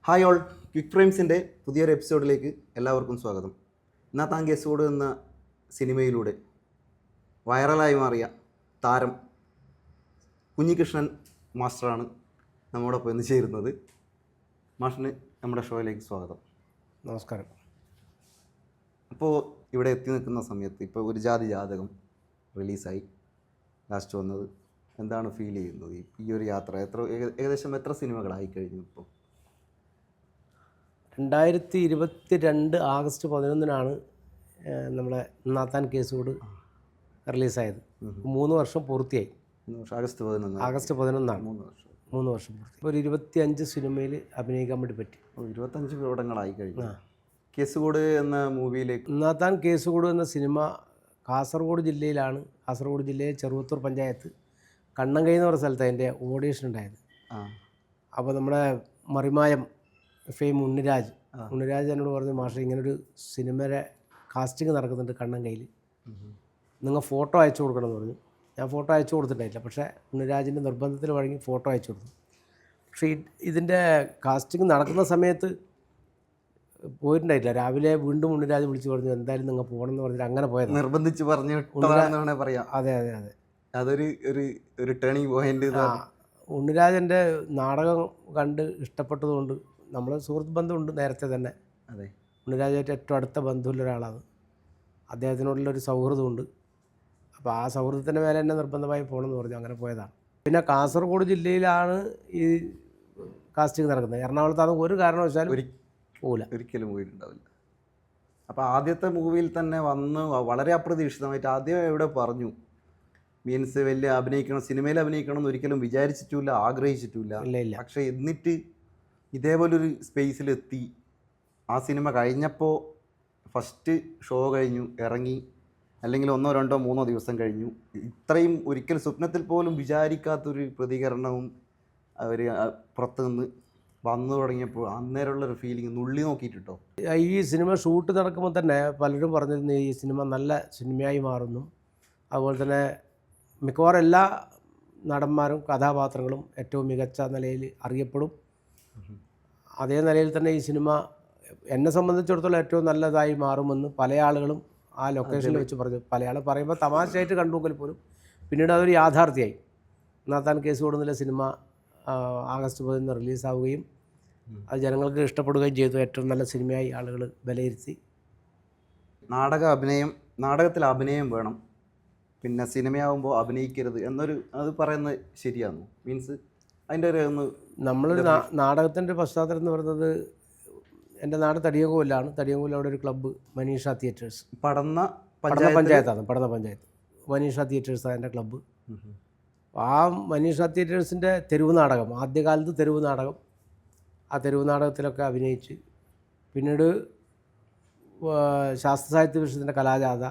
Hi all, quick ഫ്രെയിംസിൻ്റെ പുതിയൊരു എപ്പിസോഡിലേക്ക് എല്ലാവർക്കും സ്വാഗതം. ഇന്നാത്താൻ കേസോട് എന്ന സിനിമയിലൂടെ വൈറലായി മാറിയ താരം കുഞ്ഞികൃഷ്ണൻ മാസ്റ്ററാണ് നമ്മോടൊപ്പം ഇന്ന് ചേരുന്നത്. മാഷിന് നമ്മുടെ ഷോയിലേക്ക് സ്വാഗതം. നമസ്കാരം. അപ്പോൾ ഇവിടെ എത്തി നിൽക്കുന്ന സമയത്ത് ഇപ്പോൾ ഒരു ജാതകം റിലീസായി ലാസ്റ്റ് വന്നത്. എന്താണ് ഫീൽ ചെയ്യുന്നത് ഈ ഒരു യാത്ര? ഏകദേശം എത്ര സിനിമകളായി കഴിഞ്ഞു ഇപ്പോൾ? 2022 ആഗസ്റ്റ് 11 നമ്മളെ നാത്താൻ കേസോട് റിലീസായത്. 3 വർഷം പൂർത്തിയായി. ആഗസ്റ്റ് 11 3 വർഷം പൂർത്തി. ഒരു 25 സിനിമയിൽ അഭിനയിക്കാൻ വേണ്ടി പറ്റി. 25 പടങ്ങളായി കഴിഞ്ഞു. കേസുകോട് എന്ന മൂവിയിലേക്ക് നാത്താൻ കേസുകോട് എന്ന സിനിമ കാസർഗോഡ് ജില്ലയിലാണ്. കാസർഗോഡ് ജില്ലയിൽ ചെറുവത്തൂർ പഞ്ചായത്ത് കണ്ണങ്കൈ എന്ന് പറഞ്ഞ സ്ഥലത്ത് അതിൻ്റെ ഓഡിഷൻ ഉണ്ടായത്. അപ്പോൾ നമ്മുടെ മറിമായം ഫെയിം ഉണ്ണിരാജ് എന്നോട് പറഞ്ഞു, മാഷെ ഇങ്ങനൊരു സിനിമയുടെ കാസ്റ്റിംഗ് നടക്കുന്നുണ്ട് കണ്ണങ്കൈയിൽ, നിങ്ങൾ ഫോട്ടോ അയച്ചു കൊടുക്കണമെന്ന് പറഞ്ഞു. ഞാൻ ഫോട്ടോ അയച്ചു കൊടുത്തിട്ടുണ്ടായില്ല, പക്ഷേ ഉണ്ണിരാജിൻ്റെ നിർബന്ധത്തിൽ വഴങ്ങി ഫോട്ടോ അയച്ചു കൊടുത്തു. പക്ഷേ ഇതിൻ്റെ കാസ്റ്റിംഗ് നടക്കുന്ന സമയത്ത് പോയിട്ടുണ്ടായില്ല. രാവിലെ വീണ്ടും ഉണ്ണിരാജ് വിളിച്ച് പറഞ്ഞു, എന്തായാലും നിങ്ങൾ പോകണമെന്ന് പറഞ്ഞിട്ട് അങ്ങനെ പോയത്. നിർബന്ധിച്ച് പറഞ്ഞു പറയാം. അതെ, ഒരു ടേണിംഗ് പോയിന്റ്. ഉണ്ണിരാജൻ്റെ നാടകം കണ്ട് ഇഷ്ടപ്പെട്ടതുകൊണ്ട് നമ്മൾ സുഹൃത്ത് ബന്ധമുണ്ട് നേരത്തെ തന്നെ. അതെ, ഉണ്ണിരാജായിട്ട് ഏറ്റവും അടുത്ത ബന്ധുവുള്ള ഒരാളാണ്. അദ്ദേഹത്തിനോടുള്ളൊരു സൗഹൃദമുണ്ട്. അപ്പോൾ ആ സൗഹൃദത്തിൻ്റെ മേലെ തന്നെ നിർബന്ധമായി പോകണമെന്ന് പറഞ്ഞു, അങ്ങനെ പോയതാണ്. പിന്നെ കാസർഗോഡ് ജില്ലയിലാണ് ഈ കാസ്റ്റിംഗ് നടക്കുന്നത്. എറണാകുളത്താണ് ഒരു കാരണവശാലും ഒരിക്കലും പോയിട്ടുണ്ടാവില്ല. അപ്പോൾ ആദ്യത്തെ മൂവിയിൽ തന്നെ വന്ന് വളരെ അപ്രതീക്ഷിതമായിട്ട് ആദ്യം എവിടെ പറഞ്ഞു, മീൻസ് വലിയ സിനിമയിൽ അഭിനയിക്കണം എന്ന് ഒരിക്കലും വിചാരിച്ചിട്ടില്ല, ആഗ്രഹിച്ചിട്ടില്ല. പക്ഷേ എന്നിട്ട് ഇതേപോലൊരു സ്പേസിലെത്തി. ആ സിനിമ കഴിഞ്ഞപ്പോൾ ഫസ്റ്റ് ഷോ കഴിഞ്ഞു ഇറങ്ങി, അല്ലെങ്കിൽ 1, 2, 3 ദിവസം കഴിഞ്ഞു. ഇത്രയും ഒരിക്കൽ സ്വപ്നത്തിൽ പോലും വിചാരിക്കാത്തൊരു പ്രതികരണവും അവർ പുറത്തു നിന്ന് വന്നു തുടങ്ങിയപ്പോൾ അന്നേരമുള്ളൊരു ഫീലിംഗ് നുള്ളി നോക്കിയിട്ടോ. ഈ സിനിമ ഷൂട്ട് നടക്കുമ്പോൾ തന്നെ പലരും പറഞ്ഞിരുന്നു ഈ സിനിമ നല്ല സിനിമയായി മാറുന്നു. അതുപോലെ തന്നെ മിക്കവാറും എല്ലാ നടന്മാരും കഥാപാത്രങ്ങളും ഏറ്റവും മികച്ച നിലയിൽ അറിയപ്പെടും. അതേ നിലയിൽ തന്നെ ഈ സിനിമ എന്നെ സംബന്ധിച്ചിടത്തോളം ഏറ്റവും നല്ലതായി മാറുമെന്ന് പല ആളുകളും ആ ലൊക്കേഷനിൽ വെച്ച് പറഞ്ഞു. പല ആൾ പറയുമ്പോൾ തമാശയായിട്ട് കണ്ടുവെങ്കിൽ പോലും പിന്നീട് അതൊരു യാഥാർത്ഥ്യമായി. നാത്താൻ കേസുകോട് എന്നുള്ള സിനിമ ആഗസ്റ്റ് 11 റിലീസാവുകയും അത് ജനങ്ങൾക്ക് ഇഷ്ടപ്പെടുകയും ചെയ്തു. ഏറ്റവും നല്ല സിനിമയായി ആളുകൾ വിലയിരുത്തി. നാടകത്തിൽ അഭിനയം വേണം, പിന്നെ സിനിമയാകുമ്പോൾ അഭിനയിക്കരുത് അത് പറയുന്നത് ശരിയാണോ? മീൻസ് അതിൻ്റെ നമ്മളൊരു നാടകത്തിൻ്റെ പശ്ചാത്തലം എന്ന് പറയുന്നത്, എൻ്റെ നാട് തടിയങ്കോലാണ്. തടിയങ്കോൽ അവിടെ ഒരു ക്ലബ്ബ് മനീഷ തിയേറ്റേഴ്സ്, പടന്ന പഞ്ചായത്ത് മനീഷ തിയേറ്റേഴ്സാണ് എൻ്റെ ക്ലബ്ബ്. ആ മനീഷ തിയേറ്റേഴ്സിൻ്റെ തെരുവ് നാടകം, ആദ്യകാലത്ത് തെരുവ് നാടകം, ആ തെരുവ് നാടകത്തിലൊക്കെ അഭിനയിച്ച് പിന്നീട് ശാസ്ത്ര സാഹിത്യ പരിഷത്തിൻ്റെ കലാജാഥ,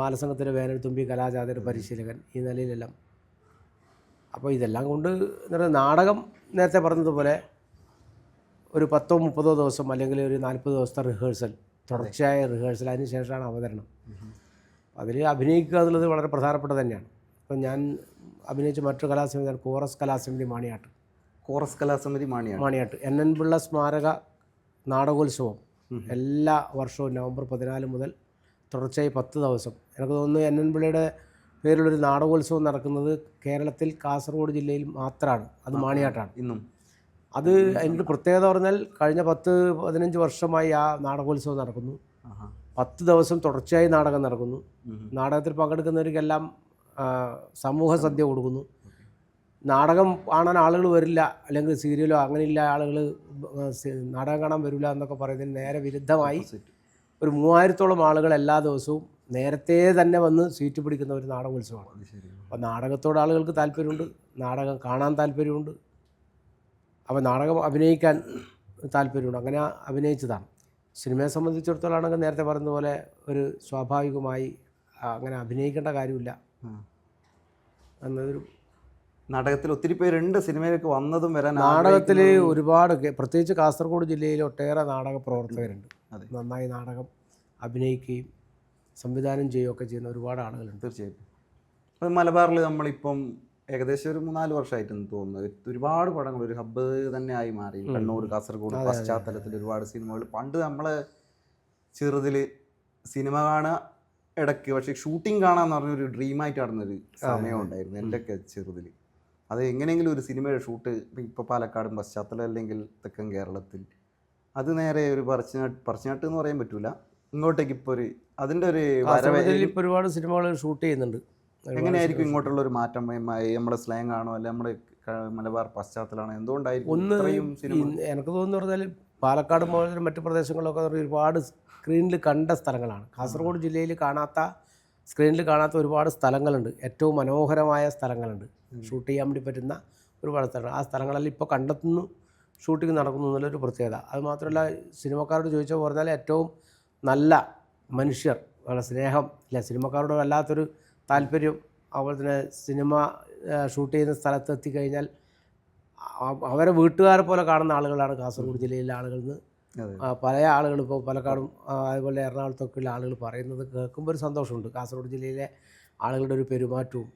ബാലസംഘത്തിൻ്റെ വേനൽത്തുമ്പി കലാജാഥയുടെ പരിശീലകൻ, ഈ നിലയിലെല്ലാം. അപ്പോൾ ഇതെല്ലാം കൊണ്ട് നാടകം നേരത്തെ പറഞ്ഞതുപോലെ ഒരു 10-30 ദിവസം അല്ലെങ്കിൽ ഒരു 40 ദിവസത്തെ റിഹേഴ്സൽ, തുടർച്ചയായ റിഹേഴ്സൽ, അതിന് ശേഷമാണ് അവതരണം. അതിൽ അഭിനയിക്കുക എന്നുള്ളത് വളരെ പ്രധാനപ്പെട്ട തന്നെയാണ്. ഇപ്പം ഞാൻ അഭിനയിച്ച മറ്റൊരു കലാസമിതിയാണ് കോറസ് കലാസമിതി മാണിയാട്ട്. NN പിള്ള സ്മാരക നാടകോത്സവം എല്ലാ വർഷവും നവംബർ 14 മുതൽ തുടർച്ചയായി 10 ദിവസം. എനിക്ക് തോന്നുന്നു NN പിള്ളയുടെ പേരിലൊരു നാടകോത്സവം നടക്കുന്നത് കേരളത്തിൽ കാസർഗോഡ് ജില്ലയിൽ മാത്രമാണ്. അത് മാണിയാട്ടാണ് ഇന്നും. അത് അതിൻ്റെ പ്രത്യേകത പറഞ്ഞാൽ കഴിഞ്ഞ 10-15 വർഷമായി ആ നാടകോത്സവം നടക്കുന്നു. 10 ദിവസം തുടർച്ചയായി നാടകം നടക്കുന്നു. നാടകത്തിൽ പങ്കെടുക്കുന്നവർക്കെല്ലാം സമൂഹ സദ്യ കൊടുക്കുന്നു. നാടകം കാണാൻ ആളുകൾ വരില്ല, അല്ലെങ്കിൽ സീരിയലോ അങ്ങനെയില്ല, ആളുകൾ നാടകം കാണാൻ വരില്ല എന്നൊക്കെ പറയുന്നതിന് നേരെ വിരുദ്ധമായി ഒരു 3000-ഓളം ആളുകൾ എല്ലാ ദിവസവും നേരത്തെ തന്നെ വന്ന് സീറ്റ് പിടിക്കുന്ന ഒരു നാടകോത്സവമാണ്. അപ്പോൾ നാടകത്തോട് ആളുകൾക്ക് താല്പര്യമുണ്ട്, നാടകം കാണാൻ താല്പര്യമുണ്ട്, അപ്പോൾ നാടകം അഭിനയിക്കാൻ താല്പര്യമുണ്ട്. അങ്ങനെ അഭിനയിച്ചതാണ്. സിനിമയെ സംബന്ധിച്ചിടത്തോളം ആണെങ്കിൽ നേരത്തെ പറഞ്ഞതുപോലെ ഒരു സ്വാഭാവികമായി അങ്ങനെ അഭിനയിക്കേണ്ട കാര്യമില്ല എന്നതൊരു. നാടകത്തിൽ ഒത്തിരി പേരുണ്ട് സിനിമയിലേക്ക് വന്നതും വരാൻ. നാടകത്തിൽ ഒരുപാട്, പ്രത്യേകിച്ച് കാസർഗോഡ് ജില്ലയിൽ ഒട്ടേറെ നാടക പ്രവർത്തകരുണ്ട്. നന്നായി നാടകം അഭിനയിക്കുകയും സംവിധാനം ചെയ്യുകയൊക്കെ ചെയ്യുന്ന ഒരുപാട് ആളുകളുണ്ട്. തീർച്ചയായിട്ടും. അപ്പോൾ മലബാറിൽ നമ്മളിപ്പം ഏകദേശം ഒരു 3-4 വർഷമായിട്ടെന്ന് തോന്നുന്നത്. ഒരുപാട് പടങ്ങൾ ഒരു ഹബ്ബ് തന്നെ ആയി മാറി. കണ്ണൂർ, കാസർഗോഡ് പശ്ചാത്തലത്തിൽ ഒരുപാട് സിനിമകൾ. പണ്ട് നമ്മളെ ചെറുതിൽ സിനിമ കാണുക ഇടയ്ക്ക്, പക്ഷേ ഷൂട്ടിംഗ് കാണാന്ന് പറഞ്ഞൊരു ഡ്രീമായിട്ട് നടന്നൊരു സമയം ഉണ്ടായിരുന്നു എൻ്റെയൊക്കെ ചെറുതിൽ. അത് എങ്ങനെയെങ്കിലും ഒരു സിനിമയുടെ ഷൂട്ട് ഇപ്പോൾ പാലക്കാടും പശ്ചാത്തലം അല്ലെങ്കിൽ തെക്കൻ കേരളത്തിൽ, അത് നേരെ ഒരു പറച്ചിനാട്ട് എന്ന് പറയാൻ പറ്റൂല, ഇങ്ങോട്ടേക്ക് ഇപ്പോൾ ഒരു അതിൻ്റെ ഒരു ഇപ്പോൾ ഒരുപാട് സിനിമകൾ ഷൂട്ട് ചെയ്യുന്നുണ്ട്. എങ്ങനെയായിരിക്കും ഇങ്ങോട്ടുള്ള ഒരു മാറ്റം? നമ്മുടെ സ്ലാങ് ആണോ അല്ലെ നമ്മുടെ മലബാർ പശ്ചാത്തലമാണോ, എന്തുകൊണ്ടായിരിക്കും ഇത്രയും സിനിമ? എനിക്ക് തോന്നുന്നു പറഞ്ഞാൽ പാലക്കാട് പോലെ മറ്റു പ്രദേശങ്ങളിലൊക്കെ ഒരുപാട് സ്ക്രീനിൽ കണ്ട സ്ഥലങ്ങളാണ്. കാസർഗോഡ് ജില്ലയിൽ സ്ക്രീനിൽ കാണാത്ത ഒരുപാട് സ്ഥലങ്ങളുണ്ട്. ഏറ്റവും മനോഹരമായ സ്ഥലങ്ങളുണ്ട്, ഷൂട്ട് ചെയ്യാൻ വേണ്ടി പറ്റുന്ന ഒരുപാട് സ്ഥലങ്ങൾ. ആ സ്ഥലങ്ങളെല്ലാം ഇപ്പോൾ കണ്ടെത്തുന്നു, ഷൂട്ടിംഗ് നടക്കുന്നു എന്നുള്ളൊരു പ്രത്യേകത. അത് മാത്രമല്ല, സിനിമക്കാരോട് ചോദിച്ചാൽ പറഞ്ഞാൽ ഏറ്റവും നല്ല മനുഷ്യർ, വളരെ സ്നേഹം, ഇല്ല സിനിമക്കാരോട് വല്ലാത്തൊരു താല്പര്യം. അതുപോലെ തന്നെ സിനിമ ഷൂട്ട് ചെയ്യുന്ന സ്ഥലത്ത് എത്തിക്കഴിഞ്ഞാൽ അവരെ വീട്ടുകാരെ പോലെ കാണുന്ന ആളുകളാണ് കാസർഗോഡ് ജില്ലയിലെ ആളുകളെന്ന് പല ആളുകൾ ഇപ്പോൾ പാലക്കാടും അതുപോലെ എറണാകുളത്തൊക്കെയുള്ള ആളുകൾ പറയുന്നത് കേൾക്കുമ്പോൾ ഒരു സന്തോഷമുണ്ട്. കാസർഗോഡ് ജില്ലയിലെ ആളുകളുടെ ഒരു പെരുമാറ്റവും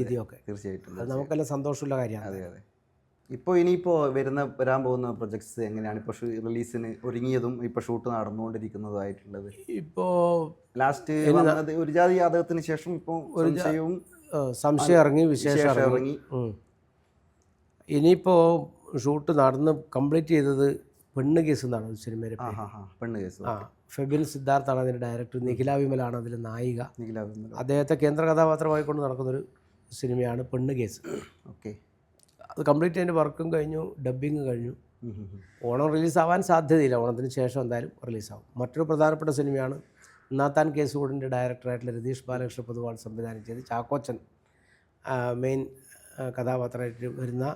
രീതിയൊക്കെ തീർച്ചയായിട്ടും അത് നമുക്കെല്ലാം സന്തോഷമുള്ള കാര്യമാണ്. അതെ അതെ. ഇനിയിപ്പോൾ വരാൻ പോകുന്ന പ്രൊജക്ട്സ് എങ്ങനെയാണ്? ഇപ്പോൾ റിലീസിന് ഒരുങ്ങിയതും ഇപ്പോൾ ഷൂട്ട് നടന്നുകൊണ്ടിരിക്കുന്നതായിട്ടുള്ളത്. ഇപ്പോൾ ലാസ്റ്റ് ഒരു ജാതി യാതകത്തിന് ശേഷം ഇപ്പോൾ സംശയം ഇറങ്ങി, വിശേഷം ഇറങ്ങി. ഇനിയിപ്പോൾ ഷൂട്ട് നടന്ന് കംപ്ലീറ്റ് ചെയ്തത് പെണ്ണ് കേസ് എന്നാണ് സിനിമയുടെ പെണ്ണ് കേസ്. ഫെബിൻ സിദ്ധാർത്ഥാണ് അതിൻ്റെ ഡയറക്ടർ. നിഖില വിമലാണ് അതിൽ നായിക. അദ്ദേഹത്തെ കേന്ദ്ര കഥാപാത്രമായിക്കൊണ്ട് നടക്കുന്നൊരു സിനിമയാണ് പെണ്ണ് കേസ്. ഓക്കെ. അത് കംപ്ലീറ്റ് അതിൻ്റെ വർക്കും കഴിഞ്ഞു, ഡബ്ബിങ് കഴിഞ്ഞു. ഓണം റിലീസാവാൻ സാധ്യതയില്ല, ഓണത്തിന് ശേഷം എന്തായാലും റിലീസാവും. മറ്റൊരു പ്രധാനപ്പെട്ട സിനിമയാണ് നാത്താൻ കേസ് കൂടിൻ്റെ ഡയറക്ടറായിട്ടുള്ള രതീഷ് ബാലകൃഷ്ണ പൊതുവാൾ സംവിധാനം ചെയ്ത് ചാക്കോച്ചൻ മെയിൻ കഥാപാത്രമായിട്ട് വരുന്ന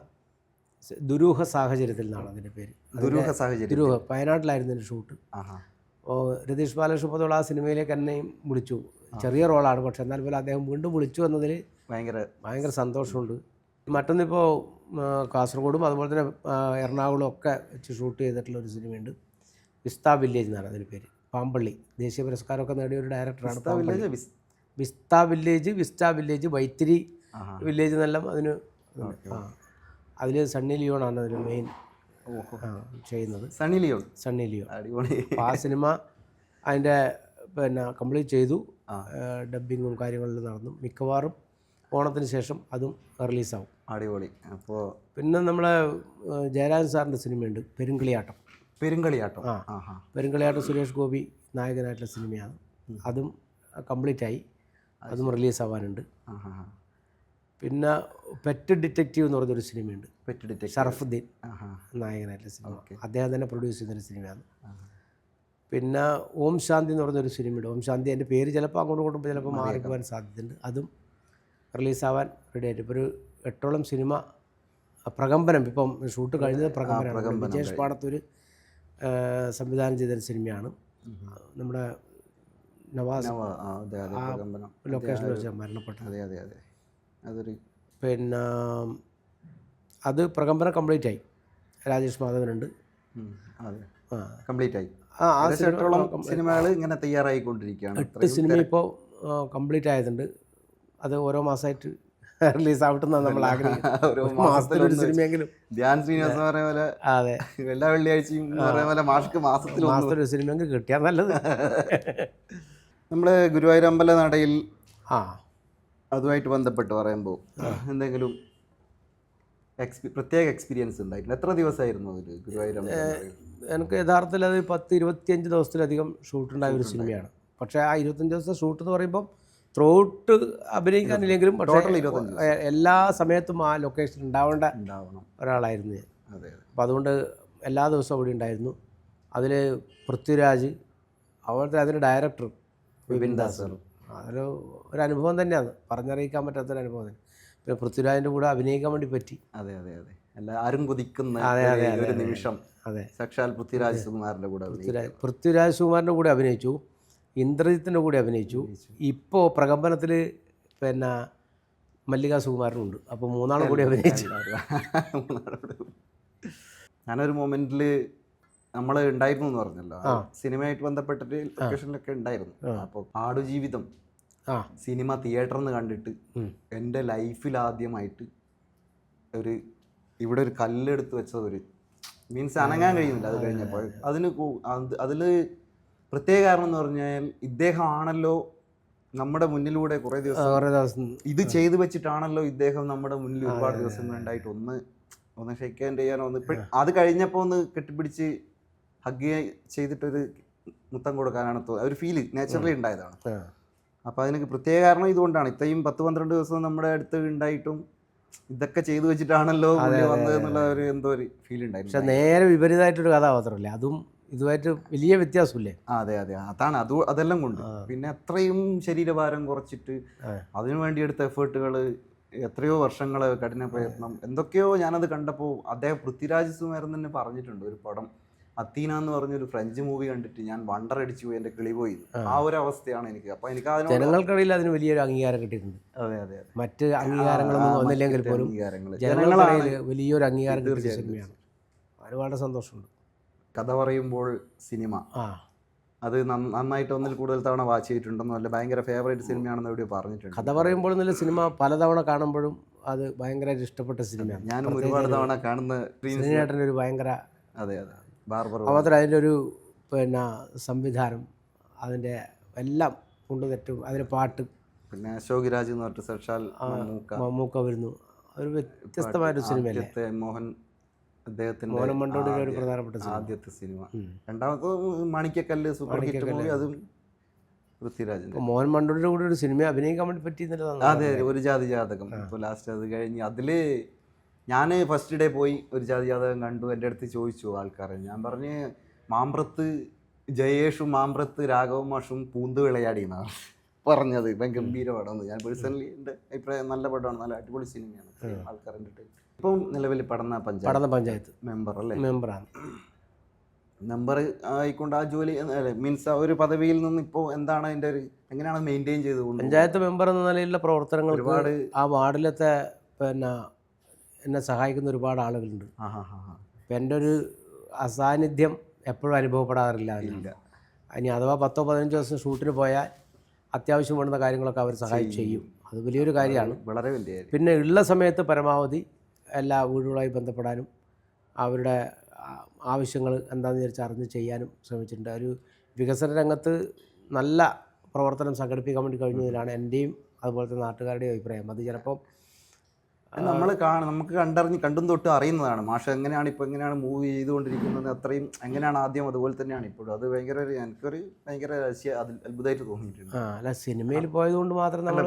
ദുരൂഹ സാഹചര്യത്തിൽ നിന്നാണ് അതിൻ്റെ പേര്. ദുരൂഹ വയനാട്ടിലായിരുന്നു ഇതിൻ്റെ ഷൂട്ട്. അപ്പോൾ രതീഷ് ബാലകൃഷ്ണ പൊതുവാൾ ആ സിനിമയിലേക്ക് എന്നെയും വിളിച്ചു. ചെറിയ റോളാണ്, പക്ഷെ എന്നാൽ പോലും അദ്ദേഹം വീണ്ടും വിളിച്ചു എന്നതിൽ ഭയങ്കര സന്തോഷമുണ്ട്. മറ്റൊന്നിപ്പോൾ കാസർഗോഡും അതുപോലെ തന്നെ എറണാകുളം ഒക്കെ വെച്ച് ഷൂട്ട് ചെയ്തിട്ടുള്ള ഒരു സിനിമയുണ്ട്, വിസ്ത വില്ലേജ് എന്നാണ് അതിൻ്റെ പേര്. പാമ്പള്ളി ദേശീയ പുരസ്കാരമൊക്കെ നേടിയ ഒരു ഡയറക്ടറാണ്. വിസ്റ്റ വില്ലേജ് വൈത്തിരി വില്ലേജ് എന്നെല്ലാം അതിന്. അതിൽ സണ്ണി ലിയോണാണ് അതിന് മെയിൻ ചെയ്യുന്നത്. സണ്ണി ലിയോൺ. അപ്പോൾ ആ സിനിമ അതിൻ്റെ കംപ്ലീറ്റ് ചെയ്തു, ഡബ്ബിങ്ങും കാര്യങ്ങളിലും നടന്നു. മിക്കവാറും ഓണത്തിന് ശേഷം അതും റിലീസാവും. അടിപൊളി. അപ്പോൾ പിന്നെ നമ്മളെ ജയരാജൻ സാറിൻ്റെ സിനിമയുണ്ട് പെരുങ്കളിയാട്ടം. പെരുങ്കളിയാട്ടം സുരേഷ് ഗോപി നായകനായിട്ടുള്ള സിനിമയാണ്. അതും കംപ്ലീറ്റായി, അതും റിലീസാവാനുണ്ട്. പിന്നെ പെറ്റ് ഡിറ്റക്റ്റീവ് എന്ന് പറഞ്ഞൊരു സിനിമയുണ്ട്, ഷറഫുദ്ദീൻ നായകനായിട്ടുള്ള സിനിമ. അദ്ദേഹം തന്നെ പ്രൊഡ്യൂസ് ചെയ്യുന്നൊരു സിനിമയാണ്. പിന്നെ ഓം ശാന്തി എന്ന് പറഞ്ഞൊരു സിനിമയുണ്ട്. ഓം ശാന്തി എൻ്റെ പേര് ചിലപ്പോൾ അങ്ങോട്ടും ഇങ്ങോട്ടും ചിലപ്പോൾ മാറിപ്പോകാൻ സാധ്യതയുണ്ട്. അതും റിലീസാവാൻ റെഡിയായിട്ട്. ഇപ്പോൾ ഒരു 8ഓളം സിനിമ. പ്രകമ്പനം ഇപ്പം ഷൂട്ട് കഴിഞ്ഞത് പ്രകമ്പനമാണ്. വിജേഷ് പാടത്തൂർ സംവിധാനം ചെയ്തൊരു സിനിമയാണ്. നമ്മുടെ നവാസ് ലൊക്കേഷനിൽ വെച്ച് മരണപ്പെട്ടത്. പിന്നെ അത് പ്രകമ്പനം കംപ്ലീറ്റ് ആയി. രാജേഷ് മാധവനുണ്ട്. കംപ്ലീറ്റ് ആയി. സിനിമകൾ ഇങ്ങനെ തയ്യാറായിക്കൊണ്ടിരിക്കുകയാണ്. 8 സിനിമ ഇപ്പോൾ കംപ്ലീറ്റ് ആയതുണ്ട്. അത് ഓരോ മാസമായിട്ട് റിലീസാവട്ടെന്നാണ് നമ്മൾ ആഗ്രഹിക്കുന്നത്. മാസത്തിലൊരു സിനിമയെങ്കിലും. ധ്യാൻ ശ്രീനിവാസൻ പറഞ്ഞ പോലെ അതെ, എല്ലാ വെള്ളിയാഴ്ചയും മാസത്തിലൊരു സിനിമയെങ്കിലും കിട്ടിയാൽ നല്ലത്. നമ്മൾ ഗുരുവായൂർ അമ്പല നടയിൽ അതുമായിട്ട് ബന്ധപ്പെട്ട് പറയുമ്പോൾ എന്തെങ്കിലും പ്രത്യേക എക്സ്പീരിയൻസ് ഉണ്ടായിട്ടില്ല? എത്ര ദിവസമായിരുന്നു അതിൽ ഗുരുവായൂർ അമ്പല? എനിക്ക് യഥാർത്ഥത്തിൽ അത് 10-25 ദിവസത്തിലധികം ഷൂട്ടുണ്ടായ ഒരു സിനിമയാണ്. പക്ഷേ ആ 25 ദിവസത്തെ ഷൂട്ട് എന്ന് പറയുമ്പം ത്രൂഔട്ട് അഭിനയിക്കാനില്ലെങ്കിലും പക്ഷേ എല്ലാ സമയത്തും ആ ലൊക്കേഷൻ ഉണ്ടാവണം ഒരാളായിരുന്നു ഞാൻ. അപ്പം അതുകൊണ്ട് എല്ലാ ദിവസവും അവിടെ ഉണ്ടായിരുന്നു. അതിൽ പൃഥ്വിരാജ്, അതുപോലത്തെ അതിൻ്റെ ഡയറക്ടർ വിപിൻ ദാസ്. ഒരു അനുഭവം തന്നെയാണ്, പറഞ്ഞറിയിക്കാൻ പറ്റാത്തൊരു അനുഭവം തന്നെ. പിന്നെ പൃഥ്വിരാജിൻ്റെ കൂടെ അഭിനയിക്കാൻ വേണ്ടി പറ്റി. ആരും കൊതിക്കുന്ന ഒരു നിമിഷം. സാക്ഷാൽ പൃഥ്വിരാജ് സുകുമാരൻ്റെ കൂടെ അഭിനയിച്ചു, ഇന്ദ്രജിത്തിൻ്റെ കൂടെ അഭിനയിച്ചു. ഇപ്പോൾ പ്രകമ്പനത്തിൽ പിന്നെ മല്ലിക സുകുമാരനുണ്ട്. അപ്പോൾ 3 കൂടി അഭിനയിച്ചു. ഞാനൊരു മൊമെൻറ്റിൽ നമ്മൾ ഉണ്ടായിരുന്നു എന്ന് പറഞ്ഞല്ലോ, സിനിമയായിട്ട് ബന്ധപ്പെട്ടിട്ട് ലൊക്കേഷനിലൊക്കെ ഉണ്ടായിരുന്നു. അപ്പോൾ ആടുജീവിതം സിനിമ തിയേറ്ററിൽ നിന്ന് കണ്ടിട്ട് എൻ്റെ ലൈഫിൽ ആദ്യമായിട്ട് ഒരു ഇവിടെ ഒരു കല്ലെടുത്ത് വെച്ചത് ഒരു മീൻസ് അനങ്ങാൻ കഴിയുന്നില്ല അത് കഴിഞ്ഞപ്പോൾ. അതിൽ പ്രത്യേക കാരണം എന്ന് പറഞ്ഞാൽ ഇദ്ദേഹം ആണല്ലോ നമ്മുടെ മുന്നിലൂടെ കുറേ ദിവസം ഇത് ചെയ്തു വെച്ചിട്ടാണല്ലോ ഇദ്ദേഹം നമ്മുടെ മുന്നിൽ ഒരുപാട് ദിവസങ്ങൾ ഉണ്ടായിട്ട് ഒന്ന് ഷെയ്ക്ക് ഹാൻഡ് ചെയ്യാനോ ഇപ്പം അത് കഴിഞ്ഞപ്പോൾ ഒന്ന് കെട്ടിപ്പിടിച്ച് ഹഗ് ചെയ്തിട്ടൊരു മുത്തം കൊടുക്കാനാണ് ഒരു ഫീല് നാച്ചുറലി ഉണ്ടായതാണ്. അപ്പോൾ അതിനൊക്കെ പ്രത്യേക കാരണം ഇതുകൊണ്ടാണ്. ഇത്രയും 10-12 ദിവസം നമ്മുടെ അടുത്ത് ഉണ്ടായിട്ടും ഇതൊക്കെ ചെയ്തു വെച്ചിട്ടാണല്ലോ വന്നതെന്നുള്ള ഒരു എന്തോ ഒരു ഫീൽ ഉണ്ടായിരുന്നു. പക്ഷെ നേരെ വിപരീതമായിട്ടൊരു കഥാപാത്രമല്ലേ, അതും ഇതുമായിട്ട് വലിയ വ്യത്യാസമില്ലേ? അതെ അതാണ് അതെല്ലാം കൊണ്ട്. പിന്നെ അത്രയും ശരീരഭാരം കുറച്ചിട്ട് അതിനു വേണ്ടി എടുത്ത എഫേർട്ടുകൾ, എത്രയോ വർഷങ്ങൾ കഠിന പ്രയത്നം, എന്തൊക്കെയോ ഞാനത് കണ്ടപ്പോൾ അദ്ദേഹം പൃഥ്വിരാജ് സുകുമാരൻ തന്നെ പറഞ്ഞിട്ടുണ്ട്. ഒരു പടം അത്തീന എന്ന് പറഞ്ഞൊരു ഫ്രഞ്ച് മൂവി കണ്ടിട്ട് ഞാൻ വണ്ടർ അടിച്ചു പോയി, എൻ്റെ കിളി പോയി. ആ ഒരു അവസ്ഥയാണ് എനിക്ക്. അപ്പോൾ എനിക്ക് ജനങ്ങൾക്കിടയിൽ അതിന് വലിയൊരു അംഗീകാരം കിട്ടിയിട്ടുണ്ട്. അതെ മറ്റ് അംഗീകാരങ്ങളൊന്നും വന്നില്ലെങ്കിൽ പോലും ജനങ്ങൾക്കിടയിൽ വലിയൊരു അംഗീകാരം കിട്ടിയ സിനിമയാണ്. ഒരുപാട് സന്തോഷമുണ്ട്. കഥ പറയുമ്പോൾ സിനിമ അത് നന്നായിട്ട് ഒന്നിൽ കൂടുതൽ തവണ വാച്ച് ചെയ്തിട്ടുണ്ടെന്നോ അല്ല ഭയങ്കര ഫേവറേറ്റ് സിനിമയാണെന്ന് എവിടെയോ പറഞ്ഞിട്ടുണ്ട്. കഥ പറയുമ്പോൾ എന്നുള്ള സിനിമ പലതവണ കാണുമ്പോഴും അത് ഭയങ്കരമായിട്ട് ഇഷ്ടപ്പെട്ട സിനിമയാണ്. ഞാനും ഒരുപാട് തവണ കാണുന്ന ശ്രീനേട്ടൻ്റെ ഒരു ഭയങ്കര അതെ ബാർബർ മാത്രം അതിൻ്റെ ഒരു സംവിധാനം, അതിൻ്റെ എല്ലാം കൊണ്ടുതെറ്റും, അതിൻ്റെ പാട്ട്, പിന്നെ അശോക് രാജ് എന്ന് പറഞ്ഞിട്ട് സൽഷാൽ മമ്മൂക്ക വരുന്നു. ഒരു വ്യത്യസ്തമായൊരു സിനിമയല്ലേ മോഹൻ മണ്ടോടിയുടെ ഒരു പ്രധാനപ്പെട്ട ആദ്യത്തെ സിനിമ. രണ്ടാമത്തെ മണിക്കക്കല്ല് സൂപ്പർ ഹിറ്റ് മൂവി, അതും പൃഥ്വിരാജിന്റെ. മോഹൻ മണ്ടോടിയുടെ കൂടെ ഒരു സിനിമ അഭിനയിക്കാൻ വേണ്ടി പറ്റിയെന്നുള്ളതാണ്. അതെ ഒരു ജാതി ജാതകം. ഇപ്പോൾ ലാസ്റ്റ് അത് കഴിഞ്ഞ് അതില് ഞാൻ ഫസ്റ്റ് ഡേ പോയി ഒരു ജാതി ജാതകം കണ്ടു. എൻ്റെ അടുത്ത് ചോദിച്ചു ആൾക്കാരെ, ഞാൻ പറഞ്ഞ് മാമ്പ്രത്ത് ജയേഷും മാമ്പ്രത്ത് രാഘവ മാഷും പൂന്ത് വിളയാടി എന്നാണ് പറഞ്ഞത്. ഇപ്പം ഗംഭീര പടമാണ്. ഞാൻ പേഴ്സണലി എൻ്റെ അഭിപ്രായം നല്ല പടമാണ്, നല്ല അടിപൊളി സിനിമയാണ്. ആൾക്കാരുടെ ഇപ്പം നിലവിൽ പഠന പഞ്ചായത്ത് മെമ്പർ അല്ലേ? മെമ്പറാണ്. മെമ്പർ ആയിക്കൊണ്ട് ആ ജോലി മീൻസ് ആ ഒരു പദവിയിൽ നിന്ന് ഇപ്പോൾ എന്താണ് അതിൻ്റെ ഒരു എങ്ങനെയാണ് മെയിൻറ്റെയിൻ ചെയ്തുകൊണ്ട്? പഞ്ചായത്ത് മെമ്പർ എന്ന നിലയിലുള്ള പ്രവർത്തനങ്ങൾ ഒരുപാട് ആ വാർഡിലത്തെ എന്നെ സഹായിക്കുന്ന ഒരുപാട് ആളുകളുണ്ട്. ഇപ്പം എൻ്റെ ഒരു അസാന്നിധ്യം എപ്പോഴും അനുഭവപ്പെടാറില്ല. ഇനി അഥവാ 10-15 ദിവസം ഷൂട്ടിന് പോയാൽ അത്യാവശ്യം വേണ്ടുന്ന കാര്യങ്ങളൊക്കെ അവർ സഹായിച്ച് ചെയ്യും. അത് വലിയൊരു കാര്യമാണ്, വളരെ വലിയ. പിന്നെ ഉള്ള സമയത്ത് പരമാവധി എല്ലാ വീടുകളായി ബന്ധപ്പെടാനും അവരുടെ ആവശ്യങ്ങൾ എന്താണെന്ന് വിചാരിച്ച് അറിഞ്ഞ് ചെയ്യാനും ശ്രമിച്ചിട്ടുണ്ട്. ഒരു വികസന രംഗത്ത് നല്ല പ്രവർത്തനം സംഘടിപ്പിക്കാൻ വേണ്ടി കഴിഞ്ഞതിലാണ് എൻ്റെയും അതുപോലത്തെ നാട്ടുകാരുടെയും അഭിപ്രായം. അത് ചിലപ്പം നമുക്ക് കണ്ടും തൊട്ട് അറിയുന്നതാണ്. മാഷ് എങ്ങനെയാണ് ഇപ്പോൾ എങ്ങനെയാണ് മൂവ് ചെയ്തുകൊണ്ടിരിക്കുന്നത്, അത്രയും എങ്ങനെയാണ് ആദ്യം അതുപോലെ തന്നെയാണ് ഇപ്പോഴും. അത് ഭയങ്കര എനിക്കൊരു ഭയങ്കര അത്ഭുതമായിട്ട് തോന്നിയിട്ടുണ്ട്. അല്ല, സിനിമയിൽ പോയതുകൊണ്ട് മാത്രം നമ്മൾ